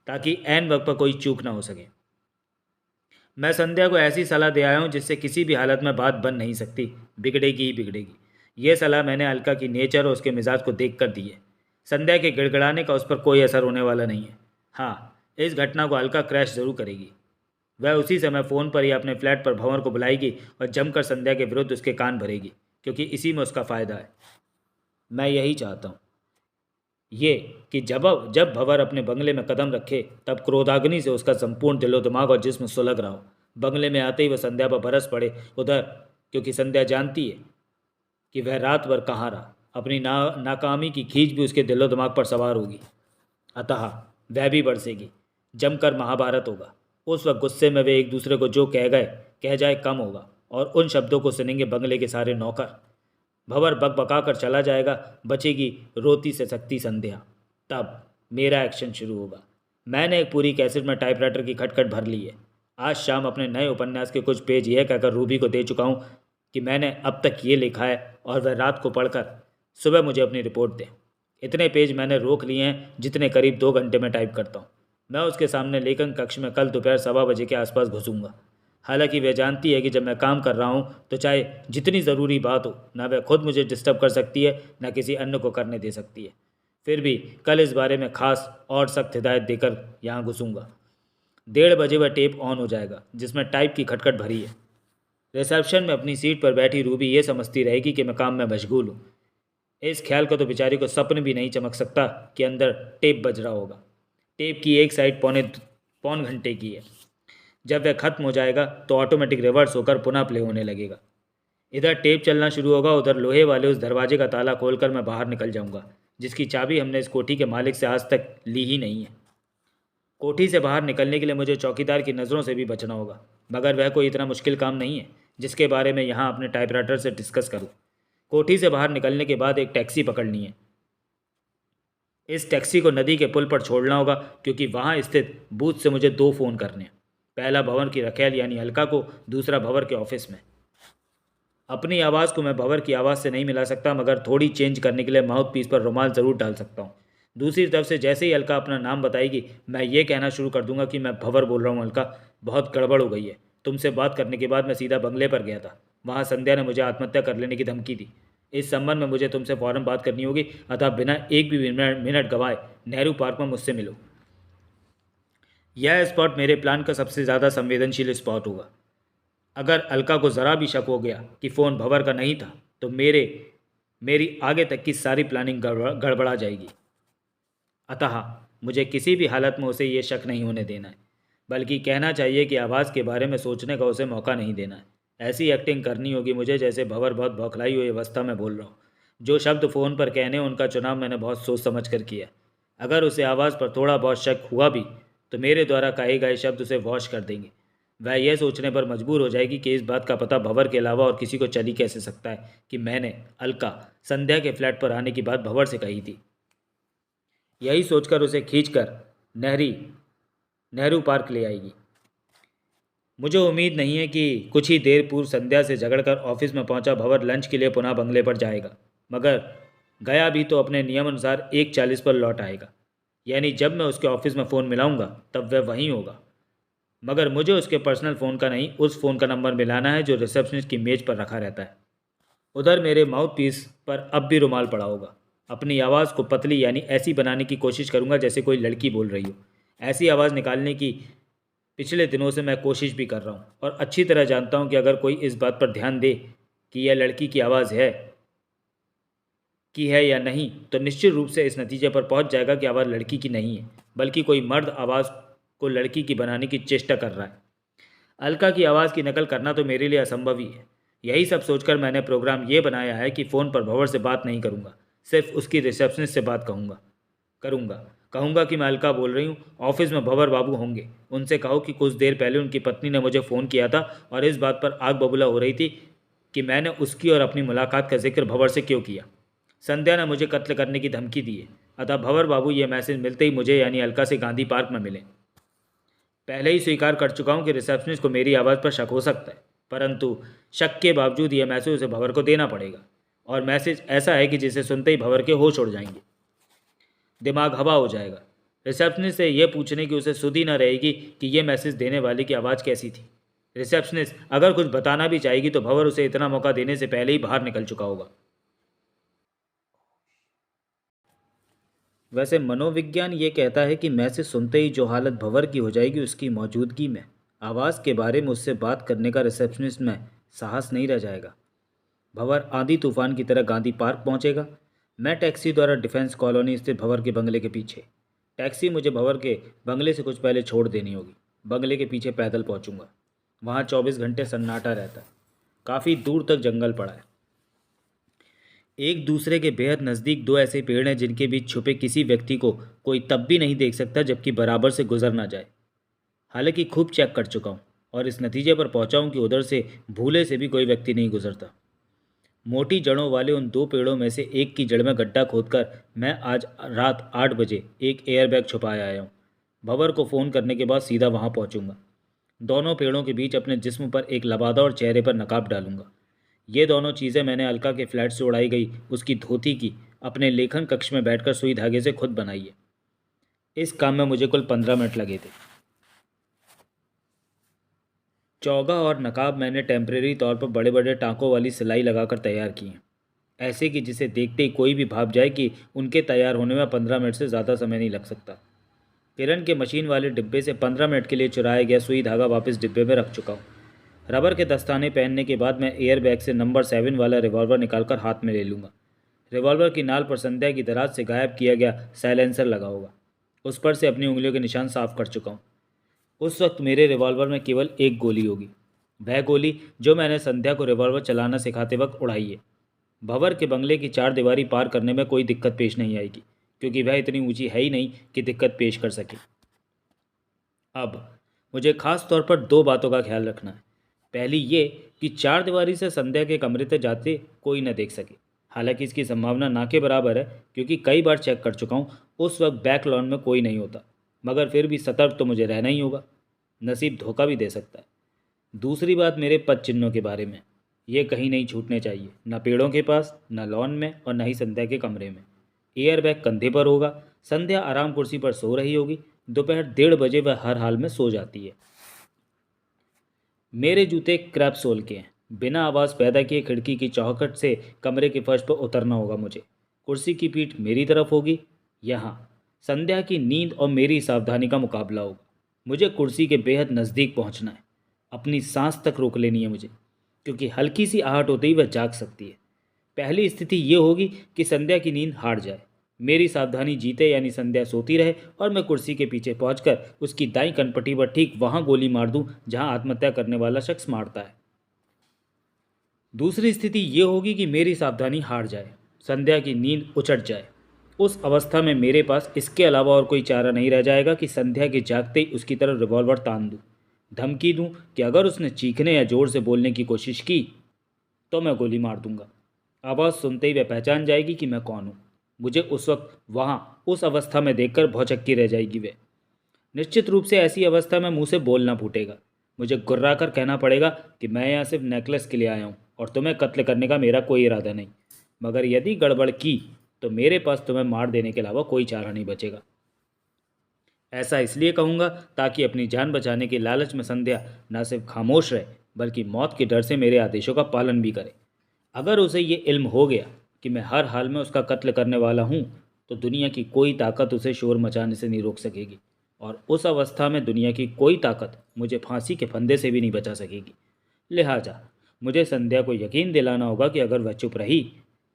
ताकि ऐन वक्त पर कोई चूक ना हो सके। मैं संध्या को ऐसी सलाह दे आया हूँ जिससे किसी भी हालत में बात बन नहीं सकती, बिगड़ेगी ही बिगड़ेगी। यह सलाह मैंने अलका की नेचर और उसके मिजाज को देख कर दी है। संध्या के गिड़गिड़ाने का उस पर कोई असर होने वाला नहीं है। हाँ, इस घटना को अलका क्रैश जरूर करेगी। वह उसी समय फ़ोन पर ही अपने फ्लैट पर भंवर को बुलाएगी और जमकर संध्या के विरुद्ध उसके कान भरेगी, क्योंकि इसी में उसका फ़ायदा है। मैं यही चाहता हूँ, ये कि जब जब भंवर अपने बंगले में कदम रखे तब क्रोधाग्नि से उसका संपूर्ण दिलो दिमाग और जिस्म सुलग रहा हो। बंगले में आते ही वह संध्या पर बरस पड़े उधर, क्योंकि संध्या जानती है कि वह रात भर कहाँ रहा। अपनी नाकामी की खींच भी उसके दिलो दिमाग पर सवार होगी, अतः वह भी बरसेगी। जमकर महाभारत होगा। उस वक्त गुस्से में वे एक दूसरे को जो कह जाए कम होगा, और उन शब्दों को सुनेंगे बंगले के सारे नौकर। भंवर बकबका कर चला जाएगा, बचेगी रोती से सकती संध्या। तब मेरा एक्शन शुरू होगा। मैंने एक पूरी कैसेट में टाइपराइटर की खटखट भर ली है। आज शाम अपने नए उपन्यास के कुछ पेज यह कहकर रूबी को दे चुका हूँ कि मैंने अब तक ये लिखा है, और वह रात को पढ़कर सुबह मुझे अपनी रिपोर्ट दे। इतने पेज मैंने रोक लिए हैं जितने करीब 2 घंटे में टाइप करता हूँ। मैं उसके सामने लेखन कक्ष में कल दोपहर 1:15 के आसपास घुसूंगा। हालांकि वह जानती है कि जब मैं काम कर रहा हूँ तो चाहे जितनी ज़रूरी बात हो, ना वह खुद मुझे डिस्टर्ब कर सकती है, ना किसी अन्य को करने दे सकती है। फिर भी कल इस बारे में खास और सख्त हिदायत देकर यहाँ घुसूंगा। 1:30 बजे वह टेप ऑन हो जाएगा जिसमें टाइप की खटखट भरी है। रिसेप्शन में अपनी सीट पर बैठी रूबी ये समझती रहेगी कि मैं काम में मशगूल हूँ। इस ख्याल का तो बेचारी को सपन भी नहीं चमक सकता कि अंदर टेप बज रहा होगा। टेप की एक साइड पौन घंटे की है। जब वह खत्म हो जाएगा तो ऑटोमेटिक रिवर्स होकर पुनः प्ले होने लगेगा। इधर टेप चलना शुरू होगा, उधर लोहे वाले उस दरवाजे का ताला खोलकर मैं बाहर निकल जाऊंगा, जिसकी चाबी हमने इस कोठी के मालिक से आज तक ली ही नहीं है। कोठी से बाहर निकलने के लिए मुझे चौकीदार की नज़रों से भी बचना होगा, मगर वह कोई इतना मुश्किल काम नहीं है जिसके बारे में यहाँ अपने टाइपराइटर से डिस्कस करूँ। कोठी से बाहर निकलने के बाद एक टैक्सी पकड़नी है। इस टैक्सी को नदी के पुल पर छोड़ना होगा, क्योंकि वहाँ स्थित बूथ से मुझे 2 फ़ोन करने हैं। पहला भंवर की रखेल यानी अलका को, दूसरा भंवर के ऑफिस में। अपनी आवाज़ को मैं भंवर की आवाज़ से नहीं मिला सकता, मगर थोड़ी चेंज करने के लिए माउथ पीस पर रुमाल ज़रूर डाल सकता हूँ। दूसरी तरफ से जैसे ही अलका अपना नाम बताएगी, मैं ये कहना शुरू कर दूंगा कि मैं भंवर बोल रहा हूँ। अलका, बहुत गड़बड़ हो गई है। तुमसे बात करने के बाद मैं सीधा बंगले पर गया था। वहाँ संध्या ने मुझे आत्महत्या कर लेने की धमकी दी। इस संबंध में मुझे तुमसे फ़ौरन बात करनी होगी, अतः बिना एक भी मिनट गवाए नेहरू पार्क में मुझसे मिलो। यह स्पॉट मेरे प्लान का सबसे ज़्यादा संवेदनशील स्पॉट होगा। अगर अलका को ज़रा भी शक हो गया कि फ़ोन भंवर का नहीं था तो मेरी आगे तक की सारी प्लानिंग गड़बड़ा जाएगी। अतः मुझे किसी भी हालत में उसे ये शक नहीं होने देना है, बल्कि कहना चाहिए कि आवाज़ के बारे में सोचने का उसे मौका नहीं देना है। ऐसी एक्टिंग करनी होगी मुझे जैसे भंवर बहुत बौखलाई हुई अवस्था में बोल रहा हूँ। जो शब्द फ़ोन पर कहने उनका चुनाव मैंने बहुत सोच समझ कर किया। अगर उसे आवाज़ पर थोड़ा बहुत शक हुआ भी तो मेरे द्वारा कहे गए शब्द उसे वॉश कर देंगे। वह यह सोचने पर मजबूर हो जाएगी कि इस बात का पता भंवर के अलावा और किसी को चल ही कैसे सकता है कि मैंने अलका संध्या के फ्लैट पर आने की बात भंवर से कही थी। यही सोचकर उसे खींचकर नेहरू पार्क ले आएगी। मुझे उम्मीद नहीं है कि कुछ ही देर पूर्व संध्या से झगड़कर ऑफिस में पहुंचा भंवर लंच के लिए पुनः बंगले पर जाएगा, मगर गया भी तो अपने नियम अनुसार 1:40 पर लौट आएगा। यानी जब मैं उसके ऑफिस में फ़ोन मिलाऊंगा तब वह वहीं होगा, मगर मुझे उसके पर्सनल फ़ोन का नहीं, उस फ़ोन का नंबर मिलाना है जो रिसेप्शनिस्ट की मेज़ पर रखा रहता है। उधर मेरे माउथ पीस पर अब भी रुमाल पड़ा होगा। अपनी आवाज़ को पतली यानी ऐसी बनाने की कोशिश करूंगा जैसे कोई लड़की बोल रही हो। ऐसी आवाज़ निकालने की पिछले दिनों से मैं कोशिश भी कर रहा हूँ, और अच्छी तरह जानता हूँ कि अगर कोई इस बात पर ध्यान दे कि यह लड़की की आवाज़ है या नहीं, तो निश्चित रूप से इस नतीजे पर पहुँच जाएगा कि आवाज़ लड़की की नहीं है, बल्कि कोई मर्द आवाज़ को लड़की की बनाने की चेष्टा कर रहा है। अलका की आवाज़ की नकल करना तो मेरे लिए असंभव ही है। यही सब सोचकर मैंने प्रोग्राम ये बनाया है कि फ़ोन पर भंवर से बात नहीं करूँगा, सिर्फ उसकी रिसेप्शनिस्ट से बात करूँगा। कहूँगा कि मैं अलका बोल रही हूँ, ऑफिस में भंवर बाबू होंगे। उनसे कहो कि कुछ देर पहले उनकी पत्नी ने मुझे फ़ोन किया था और इस बात पर आग बबूला हो रही थी कि मैंने उसकी और अपनी मुलाकात का जिक्र भंवर से क्यों किया। संध्या ने मुझे कत्ल करने की धमकी दी है, अतः भंवर बाबू ये मैसेज मिलते ही मुझे यानी अलका से गांधी पार्क में मिले। पहले ही स्वीकार कर चुका हूँ कि रिसेप्शनिस्ट को मेरी आवाज़ पर शक हो सकता है, परंतु शक के बावजूद यह मैसेज उसे भंवर को देना पड़ेगा। और मैसेज ऐसा है कि जिसे सुनते ही भंवर के होश उड़ जाएंगे, दिमाग हवा हो जाएगा। रिसेप्शनिस्ट से यह पूछने की उसे सुध ही न रहेगी कि यह मैसेज देने वाले की आवाज़ कैसी थी। रिसेप्शनिस्ट अगर कुछ बताना भी चाहेगी तो भंवर उसे इतना मौका देने से पहले ही बाहर निकल चुका होगा। वैसे मनोविज्ञान ये कहता है कि मैसेज सुनते ही जो हालत भंवर की हो जाएगी उसकी मौजूदगी में आवाज़ के बारे में उससे बात करने का रिसेप्शनिस्ट में साहस नहीं रह जाएगा। भंवर आंधी तूफान की तरह गांधी पार्क पहुंचेगा। मैं टैक्सी द्वारा डिफेंस कॉलोनी स्थित भंवर के बंगले के पीछे। टैक्सी मुझे भंवर के बंगले से कुछ पहले छोड़ देनी होगी। बंगले के पीछे पैदल पहुंचूंगा। वहाँ 24 घंटे सन्नाटा रहता है। काफ़ी दूर तक जंगल पड़ा है। एक दूसरे के बेहद नज़दीक दो ऐसे पेड़ हैं जिनके बीच छुपे किसी व्यक्ति को कोई तब भी नहीं देख सकता जबकि बराबर से गुजर ना जाए। हालांकि खूब चेक कर चुका हूँ और इस नतीजे पर पहुंचा हूँ कि उधर से भूले से भी कोई व्यक्ति नहीं गुजरता। मोटी जड़ों वाले उन दो पेड़ों में से एक की जड़ में गड्ढा खोदकर मैं आज रात 8 बजे एक एयरबैग छुपाया आया हूँ। भंवर को फ़ोन करने के बाद सीधा वहाँ पहुँचूंगा। दोनों पेड़ों के बीच अपने जिस्म पर एक लबादा और चेहरे पर नकाब डालूंगा। ये दोनों चीज़ें मैंने अलका के फ्लैट से उड़ाई गई उसकी धोती की अपने लेखन कक्ष में बैठकर सुई धागे से खुद बनाई है। इस काम में मुझे कुल 15 मिनट लगे थे। चौगा और नकाब मैंने टेम्परेरी तौर पर बड़े बड़े टाँकों वाली सिलाई लगाकर तैयार की हैं, ऐसे कि जिसे देखते ही कोई भी भाप जाए कि उनके तैयार होने में 15 मिनट से ज़्यादा समय नहीं लग सकता। किरण के मशीन वाले डिब्बे से 15 मिनट के लिए चुराया गया सुई धागा वापस डिब्बे में रख चुका हूँ। रबर के दस्ताने पहनने के बाद मैं एयर बैग से नंबर 7 वाला रिवॉल्वर निकालकर हाथ में ले लूँगा। रिवॉल्वर की नाल पर संध्या की दराज से गायब किया गया साइलेंसर लगा होगा। उस पर से अपनी उंगलियों के निशान साफ कर चुका हूँ। उस वक्त मेरे रिवॉल्वर में केवल एक गोली होगी, वह गोली जो मैंने संध्या को रिवॉल्वर चलाना सिखाते वक्त उड़ाई है। भंवर के बंगले की चार दीवारी पार करने में कोई दिक्कत पेश नहीं आएगी, क्योंकि वह इतनी ऊंची है ही नहीं कि दिक्कत पेश कर सके। अब मुझे खास तौर पर दो बातों का ख्याल रखना है। पहली ये कि चार दीवारी से संध्या के कमरे तक जाते कोई न देख सके। हालांकि इसकी संभावना ना के बराबर है, क्योंकि कई बार चेक कर चुका हूँ उस वक्त बैक लॉन में कोई नहीं होता, मगर फिर भी सतर्क तो मुझे रहना ही होगा। नसीब धोखा भी दे सकता है। दूसरी बात मेरे पद चिन्हों के बारे में, ये कहीं नहीं छूटने चाहिए, न पेड़ों के पास, न लॉन में और न ही संध्या के कमरे में। एयर बैग कंधे पर होगा। संध्या आराम कुर्सी पर सो रही होगी। दोपहर 1:30 बजे वह हर हाल में सो जाती है। मेरे जूते क्रैप सोल के हैं। बिना आवाज़ पैदा किए खिड़की की चौखट से कमरे के फर्श पर उतरना होगा मुझे। कुर्सी की पीठ मेरी तरफ होगी। यहाँ संध्या की नींद और मेरी सावधानी का मुकाबला होगा। मुझे कुर्सी के बेहद नज़दीक पहुँचना है। अपनी सांस तक रोक लेनी है मुझे, क्योंकि हल्की सी आहट होते ही वह जाग सकती है। पहली स्थिति ये होगी कि संध्या की नींद हार जाए, मेरी सावधानी जीते, यानी संध्या सोती रहे और मैं कुर्सी के पीछे पहुंचकर उसकी दाईं कनपट्टी पर ठीक वहां गोली मार दूं जहां आत्महत्या करने वाला शख्स मारता है। दूसरी स्थिति ये होगी कि मेरी सावधानी हार जाए, संध्या की नींद उचट जाए। उस अवस्था में मेरे पास इसके अलावा और कोई चारा नहीं रह जाएगा कि संध्या के जागते ही उसकी तरफ रिवॉल्वर तान दूं, धमकी दूं कि अगर उसने चीखने या जोर से बोलने की कोशिश की तो मैं गोली मार दूंगा। आवाज़ सुनते ही वह पहचान जाएगी कि मैं कौन हूँ। मुझे उस वक्त वहाँ उस अवस्था में देखकर भौचक्की रह जाएगी वह। निश्चित रूप से ऐसी अवस्था में मुंह से बोलना फूटेगा। मुझे गुर्रा कर कहना पड़ेगा कि मैं यहाँ सिर्फ नेकलेस के लिए आया हूँ और तुम्हें कत्ल करने का मेरा कोई इरादा नहीं। मगर यदि गड़बड़ की तो मेरे पास तुम्हें मार देने के अलावा कोई चारा नहीं बचेगा। ऐसा इसलिए कहूँगा ताकि अपनी जान बचाने के लालच में संध्या न सिर्फ खामोश रहे, बल्कि मौत के डर से मेरे आदेशों का पालन भी करे। अगर उसे ये इल्म हो गया कि मैं हर हाल में उसका कत्ल करने वाला हूँ, तो दुनिया की कोई ताकत उसे शोर मचाने से नहीं रोक सकेगी, और उस अवस्था में दुनिया की कोई ताकत मुझे फांसी के फंदे से भी नहीं बचा सकेगी। लिहाजा मुझे संध्या को यकीन दिलाना होगा कि अगर वह चुप रही,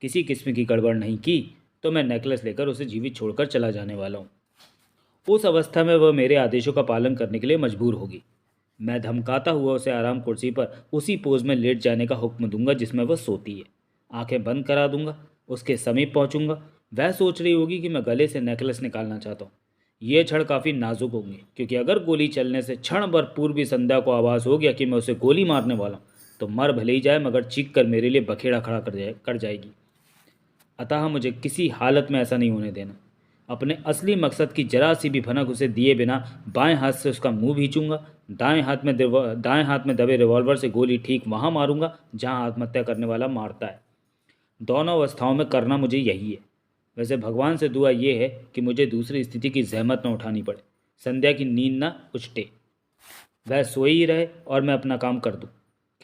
किसी किस्म की गड़बड़ नहीं की, तो मैं नेकलेस लेकर उसे जीवित छोड़कर चला जाने वाला हूँ। उस अवस्था में वह मेरे आदेशों का पालन करने के लिए मजबूर होगी। मैं धमकाता हुआ उसे आराम कुर्सी पर उसी पोज में लेट जाने का हुक्म दूंगा जिसमें वह सोती है। आंखें बंद करा दूंगा, उसके समीप पहुंचूंगा। वह सोच रही होगी कि मैं गले से नेकलेस निकालना चाहता हूँ। ये क्षण काफ़ी नाजुक होंगे, क्योंकि अगर गोली चलने से क्षण भर पूर्व भी संध्या को आभास हो गया कि मैं उसे गोली मारने वाला हूँ, तो मर भले ही जाए मगर चीख कर मेरे लिए बखेड़ा खड़ा कर जाएगी। अतः मुझे किसी हालत में ऐसा नहीं होने देना। अपने असली मकसद की जरा सी भी भनक उसे दिए बिना बाएं हाथ से उसका मुंह भींचूंगा। दाएं हाथ में दबे रिवॉल्वर से गोली ठीक वहां मारूंगा जहां आत्महत्या करने वाला मारता है। दोनों अवस्थाओं में करना मुझे यही है। वैसे भगवान से दुआ ये है कि मुझे दूसरी स्थिति की जहमत न उठानी पड़े, संध्या की नींद न उछटे, वह सोई ही रहे और मैं अपना काम कर दूँ।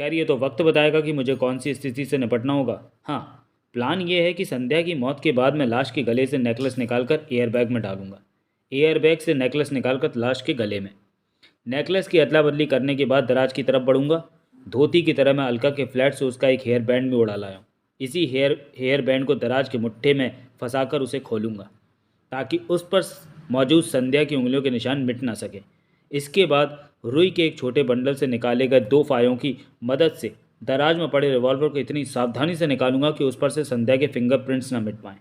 खैर ये तो वक्त बताएगा कि मुझे कौन सी स्थिति से निपटना होगा। हाँ, प्लान ये है कि संध्या की मौत के बाद मैं लाश के गले से नेकलेस निकालकर एयरबैग में डालूंगा। एयरबैग से नेकलेस निकालकर लाश के गले में। नेकलेस की अदला बदली करने के बाद दराज की तरफ बढ़ूंगा। धोती की तरह मैं अलका के फ्लैट से उसका एक हेयर बैंड भी उड़ा लाया हूँ। इसी हेयर बैंड को दराज के मुट्ठे में फंसाकर उसे खोलूंगा ताकि उस पर मौजूद संध्या की उंगलियों के निशान मिट ना सके। इसके बाद रुई के एक छोटे बंडल से निकाले गए 2 फायों की मदद से दराज में पड़े रिवॉल्वर को इतनी सावधानी से निकालूंगा कि उस पर से संध्या के फिंगरप्रिंट्स न मिट पाएं।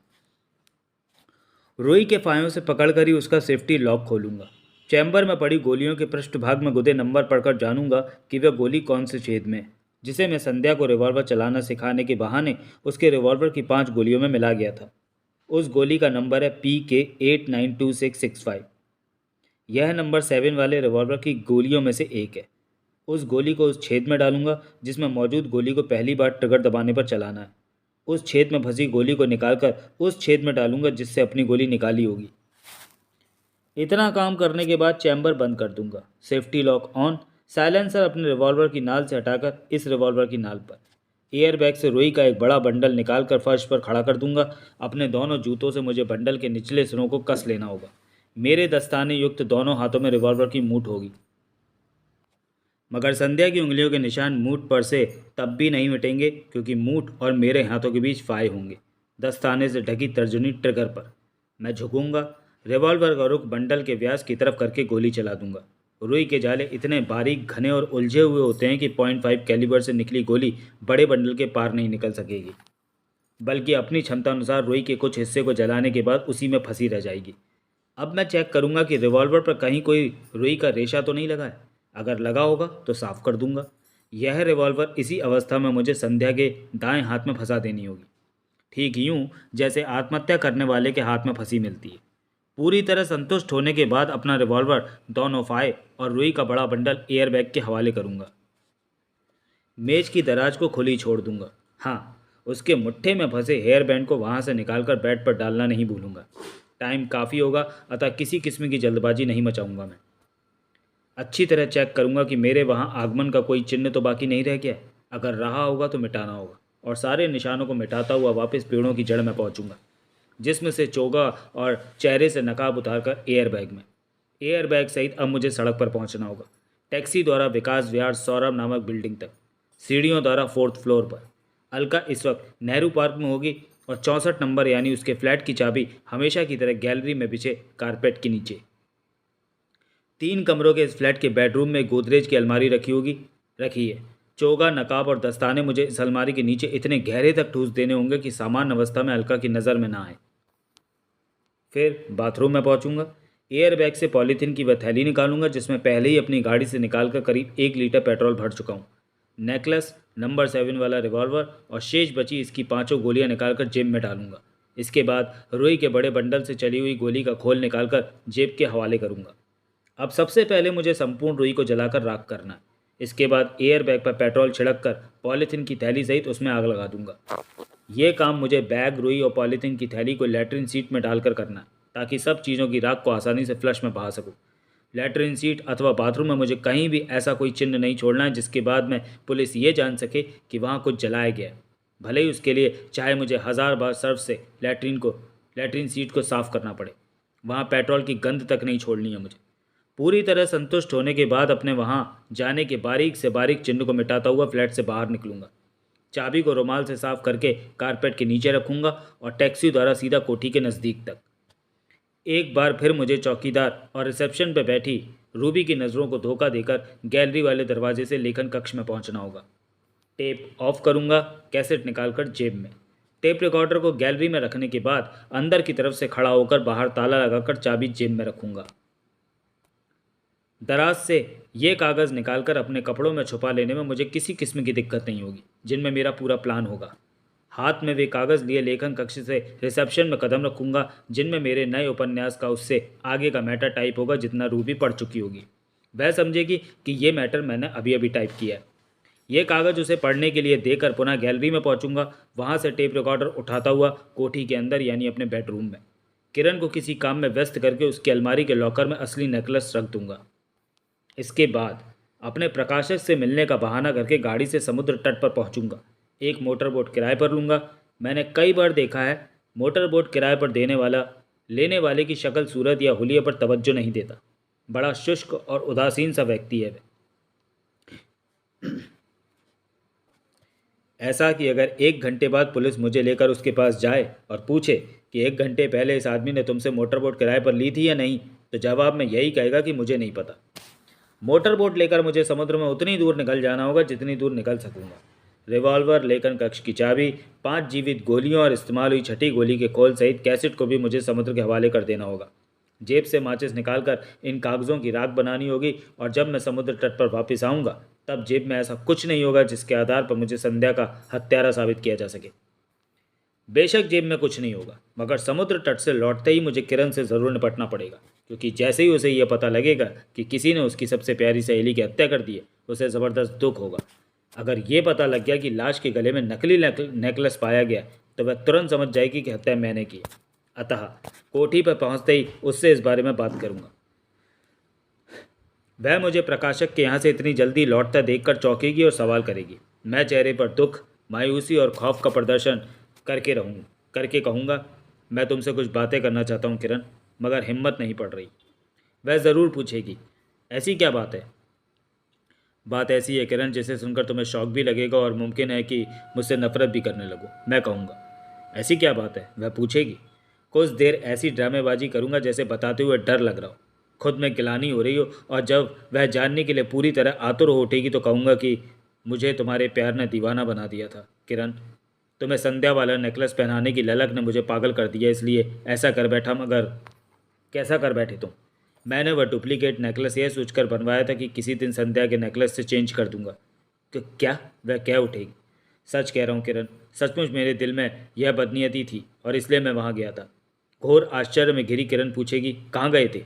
रुई के फायों से पकड़कर ही उसका सेफ्टी लॉक खोलूंगा। चैम्बर में पड़ी गोलियों के पृष्ठभाग में गुदे नंबर पढ़कर जानूंगा कि वह गोली कौन से छेद में है, जिसे मैं संध्या को रिवॉल्वर चलाना सिखाने के बहाने उसके रिवॉल्वर की 5 गोलियों में मिला गया था। उस गोली का नंबर है PK892665। यह नंबर 7 वाले रिवॉल्वर की गोलियों में से एक है। उस गोली को उस छेद में डालूंगा जिसमें मौजूद गोली को पहली बार ट्रिगर दबाने पर चलाना है। उस छेद में फंसी गोली को निकालकर उस छेद में डालूंगा जिससे अपनी गोली निकाली होगी। इतना काम करने के बाद चैम्बर बंद कर दूंगा। Safety lock on. साइलेंसर अपने रिवॉल्वर की नाल से हटाकर इस रिवॉल्वर की नाल पर। एयरबैग से रुई का एक बड़ा बंडल निकालकर फर्श पर खड़ा कर दूंगा। अपने दोनों जूतों से मुझे बंडल के निचले सिरों को कस लेना होगा। मेरे दस्ताने युक्त दोनों हाथों में रिवॉल्वर की मूठ होगी, मगर संध्या की उंगलियों के निशान मूठ पर से तब भी नहीं मिटेंगे, क्योंकि मूठ और मेरे हाथों के बीच फाय होंगे। दस्ताने से ढकी तर्जनी ट्रिगर पर मैं झुकूंगा। रिवॉल्वर का रुख बंडल के व्यास की तरफ करके गोली चला दूंगा। रुई के जाले इतने बारीक, घने और उलझे हुए होते हैं कि 0.5 कैलिबर से निकली गोली बड़े बंडल के पार नहीं निकल सकेगी, बल्कि अपनी क्षमता अनुसार रुई के कुछ हिस्से को जलाने के बाद उसी में फंसी रह जाएगी। अब मैं चेक करूंगा कि रिवॉल्वर पर कहीं कोई रुई का रेशा तो नहीं लगा है। अगर लगा होगा तो साफ कर दूंगा। यह रिवॉल्वर इसी अवस्था में मुझे संध्या के दाएं हाथ में फंसा देनी होगी, ठीक यूं जैसे आत्महत्या करने वाले के हाथ में फंसी मिलती है। पूरी तरह संतुष्ट होने के बाद अपना रिवॉल्वर, दोनों फाय और रुई का बड़ा बंडल एयरबैग के हवाले करूंगा। मेज की दराज को खुली छोड़ दूंगा। हाँ, उसके मुट्ठे में फंसे हेयर बैंड को वहाँ से निकालकर बेड पर डालना नहीं भूलूंगा। टाइम काफ़ी होगा, अतः किसी किस्म की जल्दबाजी नहीं मचाऊंगा। मैं अच्छी तरह चेक करूंगा कि मेरे वहाँ आगमन का कोई चिन्ह तो बाकी नहीं रह गया। अगर रहा होगा तो मिटाना होगा, और सारे निशानों को मिटाता हुआ वापस पेड़ों की जड़ में पहुंचूंगा, जिसमें से चोगा और चेहरे से नकाब उतारकर एयरबैग में। एयरबैग सहित अब मुझे सड़क पर पहुंचना होगा। टैक्सी द्वारा विकास विहार सौरभ नामक बिल्डिंग तक, सीढ़ियों द्वारा 4th फ्लोर पर। अलका इस वक्त नेहरू पार्क में होगी और 64 नंबर यानी उसके फ्लैट की चाबी हमेशा की तरह गैलरी में बिछे कारपेट के नीचे। 3 कमरों के इस फ्लैट के बेडरूम में गोदरेज की अलमारी रखी है। चोगा, नकाब और दस्ताने मुझे इस अलमारी के नीचे इतने गहरे तक ठूस देने होंगे कि सामान्य अवस्था में अलका की नज़र में ना आए। फिर बाथरूम में पहुंचूंगा। एयरबैग से पॉलीथीन की वह थैली निकालूंगा जिसमें पहले ही अपनी गाड़ी से निकालकर करीब 1 लीटर पेट्रोल भर चुका हूँ। नेकलेस, नंबर 7 वाला रिवॉल्वर और शेष बची इसकी 5 गोलियां निकालकर जेब में डालूंगा। इसके बाद रुई के बड़े बंडल से चली हुई गोली का खोल निकालकर जेब के हवाले करूंगा। अब सबसे पहले मुझे संपूर्ण रुई को जलाकर राख करना है। इसके बाद एयरबैग पर पेट्रोल छिड़क कर पॉलीथीन की थैली सहित उसमें आग लगा दूंगा। ये काम मुझे बैग, रुई और पॉलीथीन की थैली को लैट्रिन सीट में डालकर करना है, ताकि सब चीज़ों की राख को आसानी से फ्लश में बहा सकूँ। लैट्रिन सीट अथवा बाथरूम में मुझे कहीं भी ऐसा कोई चिन्ह नहीं छोड़ना है जिसके बाद में पुलिस ये जान सके कि वहाँ कुछ जलाया गया, भले ही उसके लिए चाहे मुझे 1000 बार सर्फ से लैट्रिन सीट को साफ़ करना पड़े। वहाँ पेट्रोल की गंध तक नहीं छोड़नी है मुझे। पूरी तरह संतुष्ट होने के बाद अपने वहाँ जाने के बारीक से बारीक चिन्ह को मिटाता हुआ फ्लैट से बाहर निकलूंगा। चाबी को रुमाल से साफ करके कारपेट के नीचे रखूंगा और टैक्सी द्वारा सीधा कोठी के नज़दीक तक। एक बार फिर मुझे चौकीदार और रिसेप्शन पर बैठी रूबी की नज़रों को धोखा देकर गैलरी वाले दरवाजे से लेखन कक्ष में पहुंचना होगा। टेप ऑफ करूंगा, कैसेट निकालकर जेब में। टेप रिकॉर्डर को गैलरी में रखने के बाद अंदर की तरफ से खड़ा होकर बाहर ताला लगाकर चाबी जेब में रखूंगा। दराज से ये कागज़ निकालकर अपने कपड़ों में छुपा लेने में मुझे किसी किस्म की दिक्कत नहीं होगी, जिनमें मेरा पूरा प्लान होगा। हाथ में वे कागज़ लिए लेखन कक्ष से रिसेप्शन में कदम रखूंगा, जिनमें मेरे नए उपन्यास का उससे आगे का मैटर टाइप होगा जितना रूबी पढ़ चुकी होगी। वह समझेगी कि ये मैटर मैंने अभी अभी टाइप किया है। ये कागज़ उसे पढ़ने के लिए देकर पुनः गैलरी में पहुंचूंगा। वहां से टेप रिकॉर्डर उठाता हुआ कोठी के अंदर यानी अपने बेडरूम में किरण को किसी काम में व्यस्त करके उसकी अलमारी के लॉकर में असली नेकलेस रख दूंगा। इसके बाद अपने प्रकाशक से मिलने का बहाना करके गाड़ी से समुद्र तट पर पहुंचूंगा। एक मोटर बोट किराए पर लूँगा। मैंने कई बार देखा है, मोटर बोट किराए पर देने वाला लेने वाले की शक्ल सूरत या हुलिये पर तवज्जो नहीं देता। बड़ा शुष्क और उदासीन सा व्यक्ति है वह। ऐसा कि अगर 1 घंटे बाद पुलिस मुझे लेकर उसके पास जाए और पूछे कि 1 घंटे पहले इस आदमी ने तुमसे मोटर बोट किराए पर ली थी या नहीं, तो जवाब में यही कहेगा कि मुझे नहीं पता। मोटर बोट लेकर मुझे समुद्र में उतनी दूर निकल जाना होगा जितनी दूर निकल सकूंगा। रिवॉल्वर, लेखन कक्ष की चाबी, 5 जीवित गोलियों और इस्तेमाल हुई छठी गोली के खोल सहित कैसेट को भी मुझे समुद्र के हवाले कर देना होगा। जेब से माचिस निकालकर इन कागज़ों की राख बनानी होगी और जब मैं समुद्र तट पर वापस आऊँगा तब जेब में ऐसा कुछ नहीं होगा जिसके आधार पर मुझे संध्या का हत्यारा साबित किया जा सके। बेशक जेब में कुछ नहीं होगा, मगर समुद्र तट से लौटते ही मुझे किरण से ज़रूर निपटना पड़ेगा, क्योंकि जैसे ही उसे यह पता लगेगा कि किसी ने उसकी सबसे प्यारी सहेली की हत्या कर दी है, उसे ज़बरदस्त दुख होगा। अगर ये पता लग गया कि लाश के गले में नकली नेकलेस पाया गया तो वह तुरंत समझ जाएगी कि हत्या मैंने की है। अतः कोठी पर पहुंचते ही उससे इस बारे में बात करूंगा। वह मुझे प्रकाशक के यहाँ से इतनी जल्दी लौटता देखकर चौंकेगी और सवाल करेगी। मैं चेहरे पर दुख, मायूसी और खौफ का प्रदर्शन करके कहूँगा, मैं तुमसे कुछ बातें करना चाहता हूँ किरण, मगर हिम्मत नहीं पड़ रही। वह ज़रूर पूछेगी, ऐसी क्या बात है? बात ऐसी है किरण जिसे सुनकर तुम्हें शौक भी लगेगा और मुमकिन है कि मुझसे नफरत भी करने लगो। मैं कहूँगा, ऐसी क्या बात है? वह पूछेगी। कुछ देर ऐसी ड्रामेबाजी करूँगा जैसे बताते हुए डर लग रहा हो, खुद में गिलानी हो रही हो, और जब वह जानने के लिए पूरी तरह आतुर हो उठेगी तो कहूँगा कि मुझे तुम्हारे प्यार ने दीवाना बना दिया था किरण। तुम्हें संध्या वाला नेकलेस पहनाने की ललक ने मुझे पागल कर दिया, इसलिए ऐसा कर बैठा। मगर कैसा कर बैठे तुम? मैंने वह डुप्लीकेट नेकलेस यह सोचकर बनवाया था कि किसी दिन संध्या के नेकलेस से चेंज कर दूंगा। क्या? वह कह उठेगी। सच कह रहा हूँ किरण, सचमुच मेरे दिल में यह बदनीयती थी और इसलिए मैं वहाँ गया था। घोर आश्चर्य में घिरी किरण पूछेगी, कहाँ गए थे?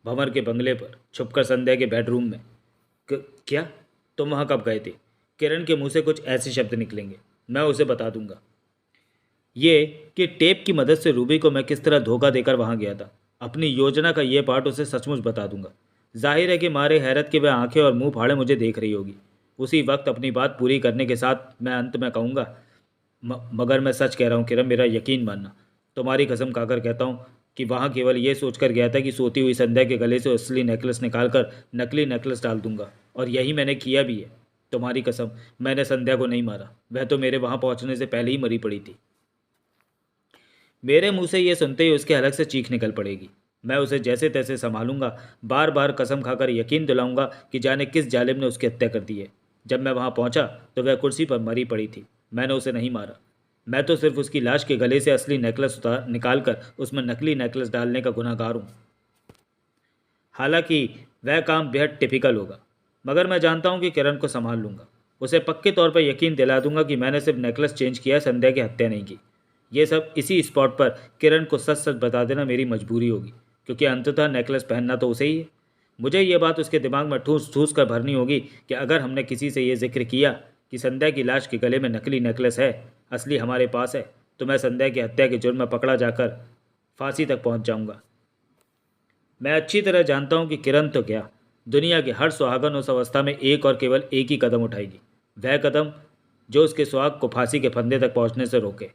भंवर के बंगले पर, छुपकर संध्या के बेडरूम में। क्या? तुम वहाँ कब गए थे? किरण के मुंह से कुछ ऐसे शब्द निकलेंगे, मैं उसे बता दूंगा ये कि टेप की मदद से रूबी को मैं किस तरह धोखा देकर वहाँ गया था। अपनी योजना का ये पार्ट उसे सचमुच बता दूंगा। जाहिर है कि मारे हैरत के वह आंखें और मुंह फाड़े मुझे देख रही होगी। उसी वक्त अपनी बात पूरी करने के साथ मैं अंत में कहूँगा, मगर मैं सच कह रहा हूँ किरण, मेरा यकीन मानना। तुम्हारी कसम खाकर कहता हूँ कि वहाँ केवल ये सोचकर गया था कि सोती हुई संध्या के गले से असली नेकलेस निकालकर नकली नेकलेस डाल दूंगा, और यही मैंने किया भी है। तुम्हारी कसम, मैंने संध्या को नहीं मारा, वह तो मेरे वहाँ पहुँचने से पहले ही मरी पड़ी थी। मेरे मुंह से यह सुनते ही उसके हलक से चीख निकल पड़ेगी। मैं उसे जैसे तैसे संभालूंगा, बार बार कसम खाकर यकीन दिलाऊंगा कि जाने किस जालिम ने उसकी हत्या कर दी है। जब मैं वहाँ पहुँचा तो वह कुर्सी पर मरी पड़ी थी। मैंने उसे नहीं मारा, मैं तो सिर्फ उसकी लाश के गले से असली नेकलेस निकाल कर उसमें नकली नेकलेस डालने का गुनहगार हूँ। हालांकि वह काम बेहद टिपिकल होगा, मगर मैं जानता हूँ कि किरण को संभाल लूँगा। उसे पक्के तौर पर यकीन दिला दूंगा कि मैंने सिर्फ नेकलेस चेंज किया, संध्या की हत्या नहीं की। ये सब इसी स्पॉट पर किरण को सच सच बता देना मेरी मजबूरी होगी, क्योंकि अंततः नेकलेस पहनना तो उसे ही है। मुझे ये बात उसके दिमाग में ठूस ठूस कर भरनी होगी कि अगर हमने किसी से ये जिक्र किया कि संध्या की लाश के गले में नकली नेकलेस है, असली हमारे पास है, तो मैं संध्या की हत्या के जुर्म में पकड़ा जाकर फांसी तक पहुंच जाऊंगा। मैं अच्छी तरह जानता हूं कि किरण तो क्या, दुनिया के हर सुहागन उस अवस्था में एक और केवल एक ही कदम उठाएगी, वह कदम जो उसके सुहाग को फांसी के फंदे तक पहुंचने से रोके।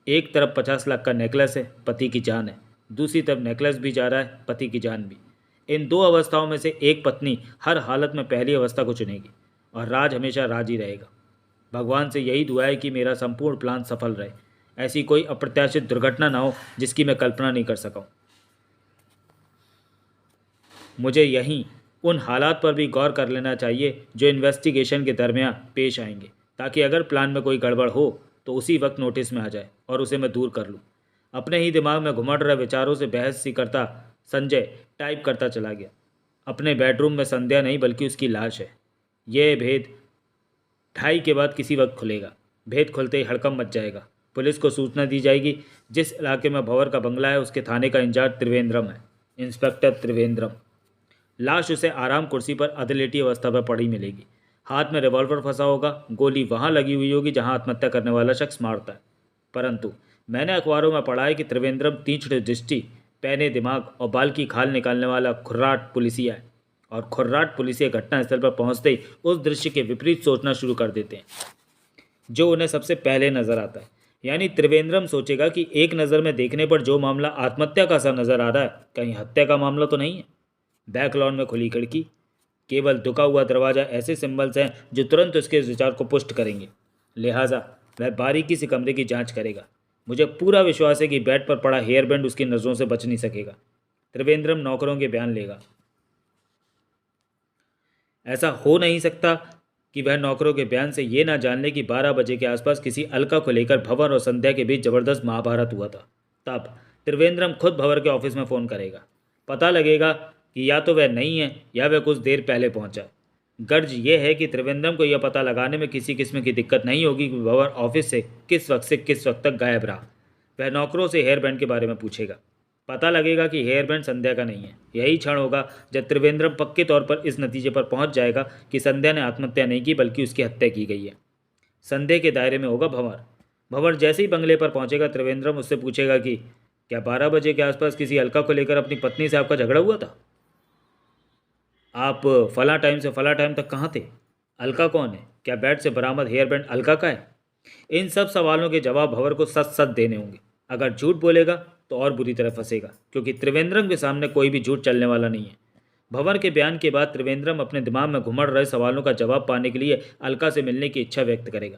एक तरफ 50 लाख का नेकलेस है, पति की जान है, दूसरी तरफ नेकलेस भी जा रहा है, पति की जान भी। इन दो अवस्थाओं में से एक पत्नी हर हालत में पहली अवस्था को चुनेगी, और राज हमेशा राज ही रहेगा। भगवान से यही दुआ है कि मेरा संपूर्ण प्लान सफल रहे, ऐसी कोई अप्रत्याशित दुर्घटना ना हो जिसकी मैं कल्पना नहीं कर सका। मुझे यहीं उन हालात पर भी गौर कर लेना चाहिए जो इन्वेस्टिगेशन के दरमियान पेश आएंगे, ताकि अगर प्लान में कोई गड़बड़ हो तो उसी वक्त नोटिस में आ जाए और उसे मैं दूर कर लूँ। अपने ही दिमाग में घुमड़ रहे विचारों से बहस सी करता संजय टाइप करता चला गया। अपने बेडरूम में संध्या नहीं बल्कि उसकी लाश है। यह भेद 2:30 के बाद किसी वक्त खुलेगा। भेद खुलते ही हड़कंप मच जाएगा। पुलिस को सूचना दी जाएगी। जिस इलाके में भंवर का बंगला है उसके थाने का इंचार्ज त्रिवेंद्रम है, इंस्पेक्टर त्रिवेंद्रम। लाश उसे आराम कुर्सी पर अधलेटी अवस्था पर पड़ी मिलेगी। हाथ में रिवॉल्वर फंसा होगा। गोली वहाँ लगी हुई होगी जहाँ आत्महत्या करने वाला शख्स मारता है। परंतु मैंने अखबारों में पढ़ा है कि त्रिवेंद्रम तीक्ष्ण दृष्टि, पैने दिमाग और बाल की खाल निकालने वाला खुर्राट पुलिसिया है, और खुर्राट पुलिसिया घटनास्थल पर पहुंचते ही उस दृश्य के विपरीत सोचना शुरू कर देते हैं जो उन्हें सबसे पहले नजर आता है। यानी त्रिवेंद्रम सोचेगा कि एक नज़र में देखने पर जो मामला आत्महत्या का सा नजर आ रहा है कहीं हत्या का मामला तो नहीं है। बैक लॉन में खुली खिड़की, केवल दुका हुआ दरवाज़ा ऐसे सिंबल्स हैं जो तुरंत उसके विचार को पुष्ट करेंगे। लिहाजा वह बारीकी से कमरे की जांच करेगा। मुझे पूरा विश्वास है कि बेड पर पड़ा हेयर बैंड उसकी नज़रों से बच नहीं सकेगा। त्रिवेंद्रम नौकरों के बयान लेगा। ऐसा हो नहीं सकता कि वह नौकरों के बयान से ये ना जान ले कि 12 बजे के आसपास किसी अलका को लेकर भंवर और संध्या के बीच जबरदस्त महाभारत हुआ था। तब त्रिवेंद्रम खुद भंवर के ऑफिस में फ़ोन करेगा। पता लगेगा कि या तो वह नहीं है या वह कुछ देर पहले पहुंचा। गर्ज ये है कि त्रिवेंद्रम को यह पता लगाने में किसी किस्म की दिक्कत नहीं होगी कि भंवर ऑफिस से किस वक्त तक गायब रहा। वह नौकरों से हेयर बैंड के बारे में पूछेगा। पता लगेगा कि हेयर बैंड संध्या का नहीं है। यही क्षण होगा जब त्रिवेंद्रम पक्के तौर पर इस नतीजे पर पहुंच जाएगा कि संध्या ने आत्महत्या नहीं की बल्कि उसकी हत्या की गई है। संदेह के दायरे में होगा भंवर। भंवर जैसे ही बंगले पर पहुंचेगा त्रिवेंद्रम उससे पूछेगा कि क्या 12 बजे के आसपास किसी अलका को लेकर अपनी पत्नी से आपका झगड़ा हुआ था? आप फला टाइम से फला टाइम तक कहाँ थे? अलका कौन है? क्या बेड से बरामद हेयर बैंड अलका का है? इन सब सवालों के जवाब भंवर को सच सच देने होंगे। अगर झूठ बोलेगा तो और बुरी तरह फंसेगा, क्योंकि त्रिवेंद्रम के सामने कोई भी झूठ चलने वाला नहीं है। भंवर के बयान के बाद त्रिवेंद्रम अपने दिमाग में घुमड़ रहे सवालों का जवाब पाने के लिए अलका से मिलने की इच्छा व्यक्त करेगा।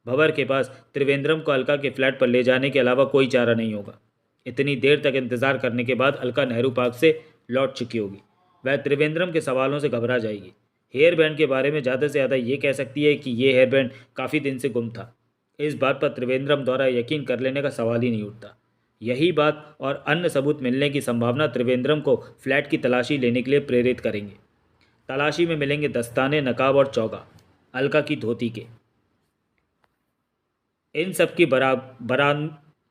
भंवर के पास त्रिवेंद्रम को अलका के फ्लैट पर ले जाने के अलावा कोई चारा नहीं होगा। इतनी देर तक इंतजार करने के बाद अलका नेहरू पार्क से लौट चुकी होगी। वह त्रिवेंद्रम के सवालों से घबरा जाएगी। हेयर बैंड के बारे में ज़्यादा से ज़्यादा ये कह सकती है कि ये हेयर बैंड काफ़ी दिन से गुम था। इस बात पर त्रिवेंद्रम द्वारा यकीन कर लेने का सवाल ही नहीं उठता। यही बात और अन्य सबूत मिलने की संभावना त्रिवेंद्रम को फ्लैट की तलाशी लेने के लिए प्रेरित करेंगे। तलाशी में मिलेंगे दस्ताने, नकाब और चौगा अलका की धोती के। इन सब की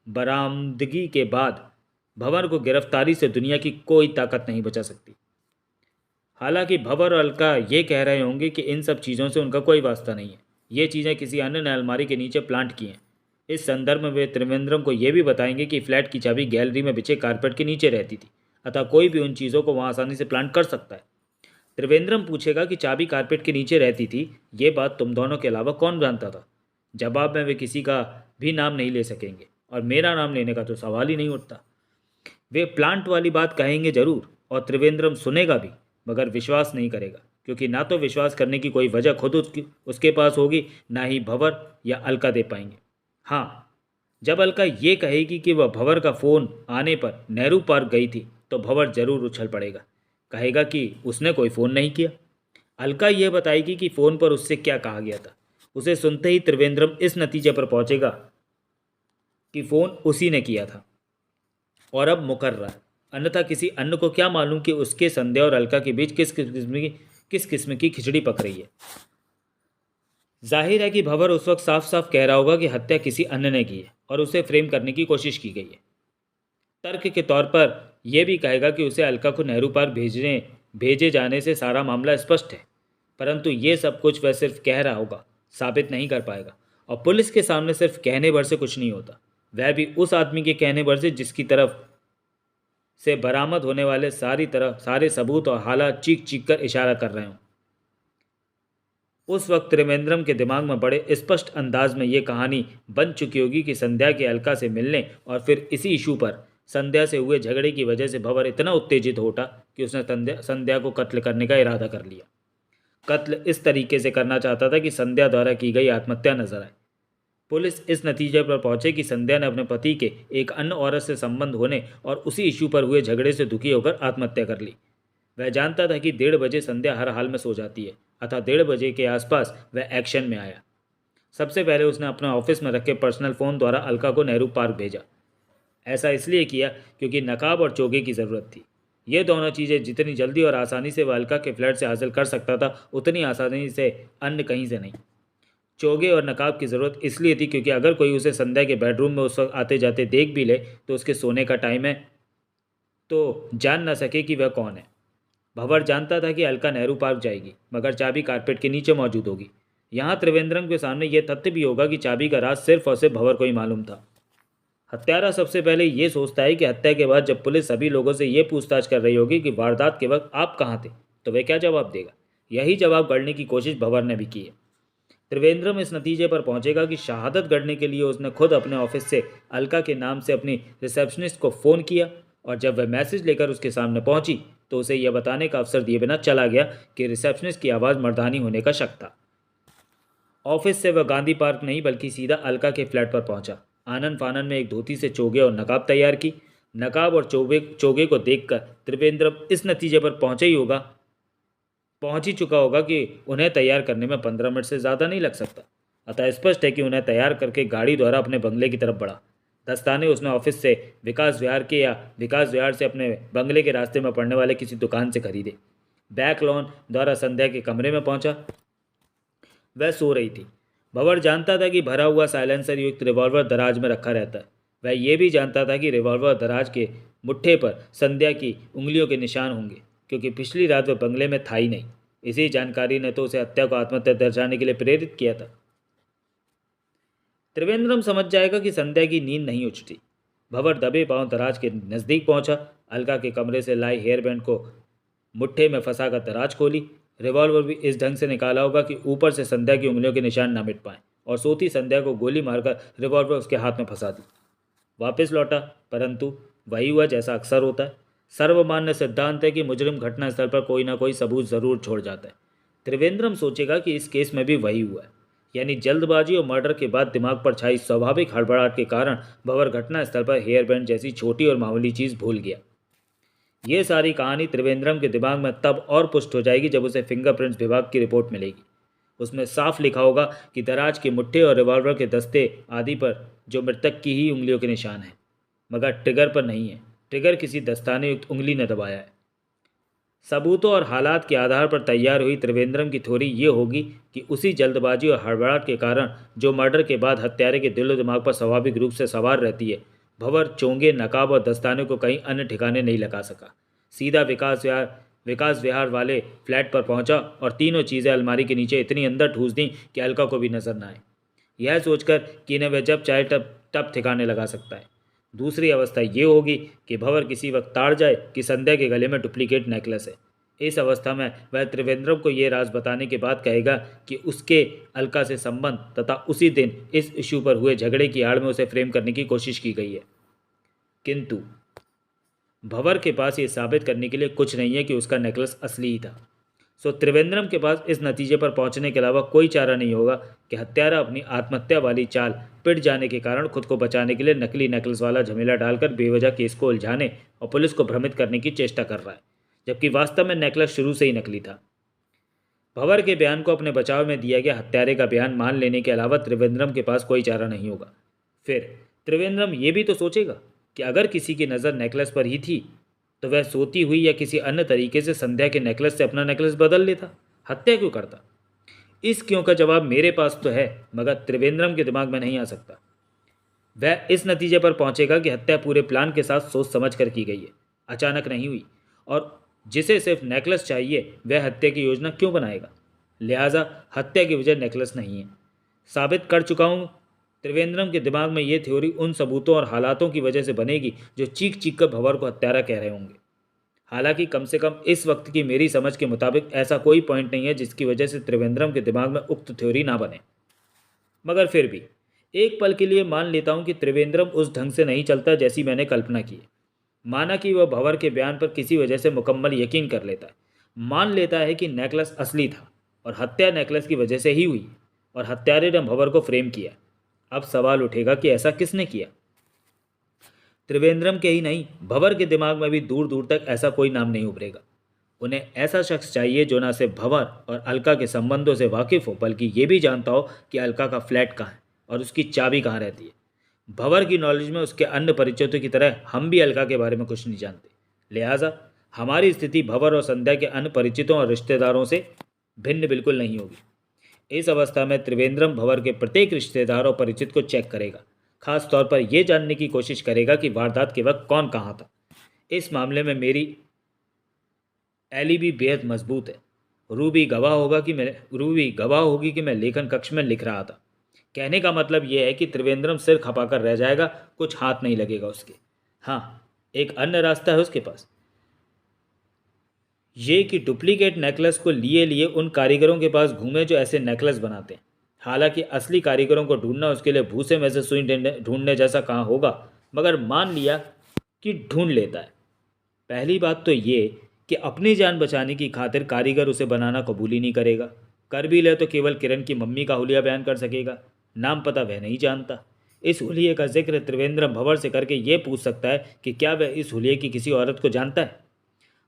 बरामदगी के बाद भंवर को गिरफ्तारी से दुनिया की कोई ताकत नहीं बचा सकती। हालांकि भंवर और अलका ये कह रहे होंगे कि इन सब चीज़ों से उनका कोई वास्ता नहीं है। ये चीज़ें किसी अन्य ने अलमारी के नीचे प्लांट की हैं। इस संदर्भ में वे त्रिवेंद्रम को यह भी बताएंगे कि फ्लैट की चाबी गैलरी में बिछे कारपेट के नीचे रहती थी, अतः कोई भी उन चीज़ों को वहाँ आसानी से प्लांट कर सकता है। त्रिवेंद्रम पूछेगा कि चाबी कारपेट के नीचे रहती थी, ये बात तुम दोनों के अलावा कौन जानता था? जवाब में वे किसी का भी नाम नहीं ले सकेंगे और मेरा नाम लेने का तो सवाल ही नहीं उठता। वे प्लांट वाली बात कहेंगे जरूर और त्रिवेंद्रम सुनेगा भी, मगर विश्वास नहीं करेगा, क्योंकि ना तो विश्वास करने की कोई वजह खुद उसके पास होगी, ना ही भंवर या अलका दे पाएंगे। हाँ, जब अलका ये कहेगी कि वह भंवर का फ़ोन आने पर नेहरू पार्क गई थी तो भंवर जरूर उछल पड़ेगा। कहेगा कि उसने कोई फ़ोन नहीं किया। अलका ये बताएगी कि फ़ोन पर उससे क्या कहा गया था। उसे सुनते ही त्रिवेंद्रम इस नतीजे पर पहुंचेगा कि फ़ोन उसी ने किया था और अब मुकर रहा है, अन्यथा किसी अन्य को क्या मालूम कि उसके संध्या और अलका के बीच किस किस्म की खिचड़ी पक रही है। जाहिर है कि भंवर उस वक्त साफ साफ कह रहा होगा कि हत्या किसी अन्य ने की है और उसे फ्रेम करने की कोशिश की गई है। तर्क के तौर पर यह भी कहेगा कि उसे अलका को नेहरू पार्क भेजे जाने से सारा मामला स्पष्ट है, परंतु ये सब कुछ वह सिर्फ कह रहा होगा, साबित नहीं कर पाएगा। और पुलिस के सामने सिर्फ कहने भर से कुछ नहीं होता, वह भी उस आदमी के कहने भर से जिसकी तरफ से बरामद होने वाले सारे सबूत और हालात चीख चीख कर इशारा कर रहे हों। उस वक्त त्रिवेंद्रम के दिमाग में बड़े स्पष्ट अंदाज में ये कहानी बन चुकी होगी कि संध्या के अलका से मिलने और फिर इसी इशू पर संध्या से हुए झगड़े की वजह से भंवर इतना उत्तेजित हो उठा कि उसने संध्या को कत्ल करने का इरादा कर लिया। कत्ल इस तरीके से करना चाहता था कि संध्या द्वारा की गई आत्महत्या नजर आए। पुलिस इस नतीजे पर पहुंचे कि संध्या ने अपने पति के एक अन्य औरत से संबंध होने और उसी इशू पर हुए झगड़े से दुखी होकर आत्महत्या कर ली। वह जानता था कि 1:30 बजे संध्या हर हाल में सो जाती है, अतः 1:30 बजे के आसपास वह एक्शन में आया। सबसे पहले उसने अपने ऑफिस में रखे पर्सनल फ़ोन द्वारा अलका को नेहरू पार्क भेजा। ऐसा इसलिए किया क्योंकि नकाब और चोगे की ज़रूरत थी। ये दोनों चीज़ें जितनी जल्दी और आसानी से वह अलका के फ्लैट से हासिल कर सकता था, उतनी आसानी से अन्य कहीं से नहीं। चोगे और नकाब की ज़रूरत इसलिए थी क्योंकि अगर कोई उसे संध्या के बेडरूम में उस वक्त आते जाते देख भी ले तो उसके सोने का टाइम है, तो जान न सके कि वह कौन है। भंवर जानता था कि अलका नेहरू पार्क जाएगी, मगर चाबी कारपेट के नीचे मौजूद होगी। यहाँ त्रिवेंद्रम के सामने यह तथ्य भी होगा कि चाबी का राज सिर्फ और सिर्फ भंवर को ही मालूम था। हत्यारा सबसे पहले ये सोचता है कि हत्या के बाद जब पुलिस सभी लोगों से ये पूछताछ कर रही होगी कि वारदात के वक्त आप कहाँ थे, तो वह क्या जवाब देगा। यही जवाब गढ़ने की कोशिश भंवर ने भी की है। त्रिवेंद्रम इस नतीजे पर पहुंचेगा कि शहादत गढ़ने के लिए उसने खुद अपने ऑफिस से अलका के नाम से अपनी रिसेप्शनिस्ट को फ़ोन किया, और जब वह मैसेज लेकर उसके सामने पहुंची तो उसे यह बताने का अवसर दिए बिना चला गया कि रिसेप्शनिस्ट की आवाज़ मर्दानी होने का शक था। ऑफिस से वह गांधी पार्क नहीं बल्कि सीधा अलका के फ्लैट पर पहुंचा। आनन फानन में एक धोती से चोगे और नकाब तैयार की। नकाब और चोगे को देखकर त्रिवेंद्रम इस नतीजे पर पहुंच ही चुका होगा कि उन्हें तैयार करने में 15 मिनट से ज़्यादा नहीं लग सकता। अतः स्पष्ट है कि उन्हें तैयार करके गाड़ी द्वारा अपने बंगले की तरफ बढ़ा। दस्ताने उसने ऑफिस से विकास विहार के या विकास विहार से अपने बंगले के रास्ते में पड़ने वाले किसी दुकान से खरीदे। बैक लॉन द्वारा संध्या के कमरे में पहुंचा। वह सो रही थी। भंवर जानता था कि भरा हुआ साइलेंसर युक्त रिवॉल्वर दराज में रखा रहता है। वह यह भी जानता था कि रिवॉल्वर दराज के मुट्ठे पर संध्या की उंगलियों के निशान होंगे, क्योंकि पिछली रात वह बंगले में था ही नहीं। इसी जानकारी ने तो उसे हत्या को आत्महत्या दर्शाने के लिए प्रेरित किया था। त्रिवेंद्रम समझ जाएगा कि संध्या की नींद नहीं उछटी। भंवर दबे पांव दराज के नज़दीक पहुंचा। अलका के कमरे से लाए हेयर बैंड को मुट्ठे में फंसाकर दराज खोली। रिवॉल्वर भी इस ढंग से निकाला होगा कि ऊपर से संध्या की उंगलियों के निशान न मिट पाए, और सोती संध्या को गोली मारकर रिवॉल्वर उसके हाथ में फंसा दी। वापस लौटा, परंतु वही हुआ जैसा अक्सर होता है। सर्वमान्य सिद्धांत है कि मुजरिम घटनास्थल पर कोई ना कोई सबूत जरूर छोड़ जाता है। त्रिवेंद्रम सोचेगा कि इस केस में भी वही हुआ है, यानी जल्दबाजी और मर्डर के बाद दिमाग पर छाई स्वाभाविक हड़बड़ाहट के कारण भंवर घटनास्थल पर हेयर बैंड जैसी छोटी और मामूली चीज़ भूल गया। ये सारी कहानी त्रिवेंद्रम के दिमाग में तब और पुष्ट हो जाएगी जब उसे फिंगरप्रिंट्स विभाग की रिपोर्ट मिलेगी। उसमें साफ लिखा होगा कि दराज के मुट्ठे और रिवॉल्वर के दस्ते आदि पर जो मृतक की ही उंगलियों के निशान हैं, मगर ट्रिगर पर नहीं है। ट्रिगर किसी दस्ताने युक्त उंगली ने दबाया है। सबूतों और हालात के आधार पर तैयार हुई त्रिवेंद्रम की थ्योरी ये होगी कि उसी जल्दबाजी और हड़बड़ाहट के कारण जो मर्डर के बाद हत्यारे के दिलो दिमाग पर स्वाभाविक रूप से सवार रहती है, भंवर चोंगे, नकाब और दस्ताने को कहीं अन्य ठिकाने नहीं लगा सका। सीधा विकास विहार वाले फ्लैट पर पहुंचा और तीनों चीज़ें अलमारी के नीचे इतनी अंदर ठूस दी कि अलका को भी नजर न आए, यह सोचकर कि इन्हें वह जब चाहे तब ठिकाने लगा सकता है। दूसरी अवस्था ये होगी कि भंवर किसी वक्त ताड़ जाए कि संध्या के गले में डुप्लीकेट नेकलेस है। इस अवस्था में वह त्रिवेंद्रम को ये राज बताने के बाद कहेगा कि उसके अलका से संबंध तथा उसी दिन इस इशू पर हुए झगड़े की आड़ में उसे फ्रेम करने की कोशिश की गई है। किंतु भंवर के पास ये साबित करने के लिए कुछ नहीं है कि उसका नेकलेस असली ही था। सो त्रिवेंद्रम के पास इस नतीजे पर पहुंचने के अलावा कोई चारा नहीं होगा कि हत्यारा अपनी आत्महत्या वाली चाल पिट जाने के कारण खुद को बचाने के लिए नकली नेकलेस वाला झमेला डालकर बेवजह केस को उलझाने और पुलिस को भ्रमित करने की चेष्टा कर रहा है, जबकि वास्तव में नेकलेस शुरू से ही नकली था। भंवर के बयान को अपने बचाव में दिया गया हत्यारे का बयान मान लेने के अलावा त्रिवेंद्रम के पास कोई चारा नहीं होगा। फिर त्रिवेंद्रम ये भी तो सोचेगा कि अगर किसी की नज़र नेकलेस पर ही थी तो वह सोती हुई या किसी अन्य तरीके से संध्या के नेकलेस से अपना नेकलेस बदल लेता, हत्या क्यों करता। इस क्यों का जवाब मेरे पास तो है, मगर त्रिवेंद्रम के दिमाग में नहीं आ सकता। वह इस नतीजे पर पहुंचेगा कि हत्या पूरे प्लान के साथ सोच समझ कर की गई है, अचानक नहीं हुई, और जिसे सिर्फ नेकलेस चाहिए वह हत्या की योजना क्यों बनाएगा। लिहाजा हत्या की वजह नेकलेस नहीं है। साबित कर चुका हूँ। त्रिवेंद्रम के दिमाग में ये थ्योरी उन सबूतों और हालातों की वजह से बनेगी जो चीख चीख कर भंवर को हत्यारा कह रहे होंगे। हालांकि कम से कम इस वक्त की मेरी समझ के मुताबिक ऐसा कोई पॉइंट नहीं है जिसकी वजह से त्रिवेंद्रम के दिमाग में उक्त थ्योरी ना बने, मगर फिर भी एक पल के लिए मान लेता हूँ कि त्रिवेंद्रम उस ढंग से नहीं चलता जैसी मैंने कल्पना की है। माना कि वह भंवर के बयान पर किसी वजह से मुकम्मल यकीन कर लेता है, मान लेता है कि नेकलेस असली था और हत्या नेकलेस की वजह से ही हुई और हत्यारे ने भंवर को फ्रेम किया। अब सवाल उठेगा कि ऐसा किसने किया। त्रिवेंद्रम के ही नहीं, भंवर के दिमाग में भी दूर दूर तक ऐसा कोई नाम नहीं उभरेगा। उन्हें ऐसा शख्स चाहिए जो न सिर्फ भंवर और अलका के संबंधों से वाकिफ़ हो बल्कि ये भी जानता हो कि अलका का फ्लैट कहाँ है और उसकी चाबी कहाँ रहती है। भंवर की नॉलेज में उसके अन्य परिचितों की तरह हम भी अलका के बारे में कुछ नहीं जानते। लिहाजा हमारी स्थिति भंवर और संध्या के अन्य परिचितों और रिश्तेदारों से भिन्न बिल्कुल नहीं होगी। इस अवस्था में त्रिवेंद्रम भंवर के प्रत्येक रिश्तेदार और परिचित को चेक करेगा, खास तौर पर यह जानने की कोशिश करेगा कि वारदात के वक्त कौन कहाँ था। इस मामले में मेरी एलिबी बेहद मजबूत है। रूबी गवाह होगी कि मैं लेखन कक्ष में लिख रहा था। कहने का मतलब यह है कि त्रिवेंद्रम सिर खपाकर रह जाएगा, कुछ हाथ नहीं लगेगा उसके। हाँ, एक अन्य रास्ता है उसके पास, ये कि डुप्लीकेट नेकलेस को लिए लिए उन कारीगरों के पास घूमे जो ऐसे नेकलेस बनाते हैं। हालांकि असली कारीगरों को ढूंढना उसके लिए भूसे में से सुई ढूंढने जैसा कहाँ होगा, मगर मान लिया कि ढूंढ लेता है। पहली बात तो ये कि अपनी जान बचाने की खातिर कारीगर उसे बनाना कबूल ही नहीं करेगा। कर भी ले तो केवल किरण की मम्मी का हुलिया बयान कर सकेगा, नाम पता वह नहीं जानता। इस हुलिये का जिक्र त्रिवेंद्रम भंवर से करके ये पूछ सकता है कि क्या वह इस हुलिये की किसी औरत को जानता है।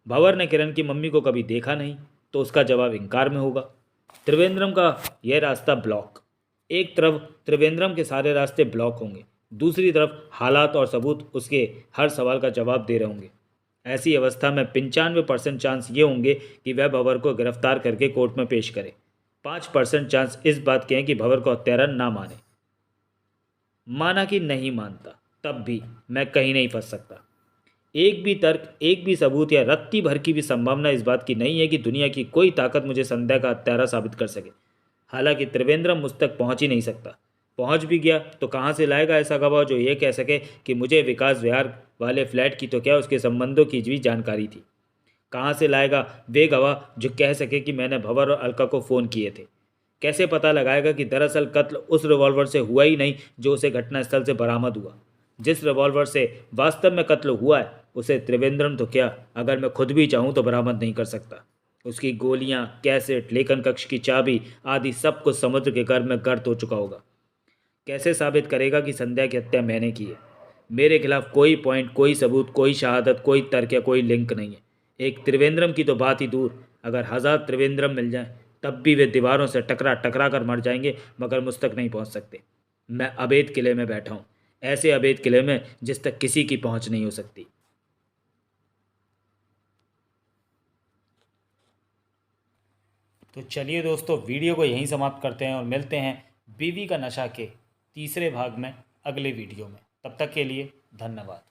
भंवर ने किरण की मम्मी को कभी देखा नहीं, तो उसका जवाब इनकार में होगा। त्रिवेंद्रम का यह रास्ता ब्लॉक। एक तरफ त्रिवेंद्रम के सारे रास्ते ब्लॉक होंगे, दूसरी तरफ हालात और सबूत उसके हर सवाल का जवाब दे रहे होंगे। ऐसी अवस्था में 95% चांस ये होंगे कि वह भंवर को गिरफ्तार करके कोर्ट में पेश करे। 5% चांस इस बात के हैं कि भंवर को हत्यारा ना माने। माना कि नहीं मानता, तब भी मैं कहीं नहीं फंस सकता। एक भी तर्क, एक भी सबूत या रत्ती भर की भी संभावना इस बात की नहीं है कि दुनिया की कोई ताकत मुझे संध्या का हत्यारा साबित कर सके। हालांकि त्रिवेंद्रम मुझ तक पहुंच ही नहीं सकता। पहुंच भी गया तो कहाँ से लाएगा ऐसा गवाह जो ये कह सके कि मुझे विकास विहार वाले फ्लैट की तो क्या उसके संबंधों की भी जानकारी थी। कहाँ से लाएगा वे गवाह जो कह सके कि मैंने भंवर और अलका को फ़ोन किए थे। कैसे पता लगाएगा कि दरअसल कत्ल उस रिवॉल्वर से हुआ ही नहीं जो उसे घटनास्थल से बरामद हुआ। जिस रिवॉल्वर से वास्तव में कत्ल हुआ है उसे त्रिवेंद्रम तो क्या, अगर मैं खुद भी चाहूँ तो बरामद नहीं कर सकता। उसकी गोलियां, कैसेट, लेखन कक्ष की चाबी आदि सब कुछ समुद्र के गर्भ में गर्त हो चुका होगा। कैसे साबित करेगा कि संध्या की हत्या मैंने की है। मेरे खिलाफ कोई पॉइंट, कोई सबूत, कोई शहादत, कोई तर्क या कोई लिंक नहीं है। एक त्रिवेंद्रम की तो बात ही दूर, अगर 1000 त्रिवेंद्रम मिल जाएं तब भी वे दीवारों से टकरा टकरा कर मर जाएंगे, मगर मुझ तक नहीं पहुंच सकते। मैं अभेद किले में बैठा हूँ, ऐसे अभेद किले में जिस तक किसी की पहुंच नहीं हो सकती। तो चलिए दोस्तों, वीडियो को यहीं समाप्त करते हैं और मिलते हैं बीवी का नशा के तीसरे भाग में अगले वीडियो में। तब तक के लिए धन्यवाद।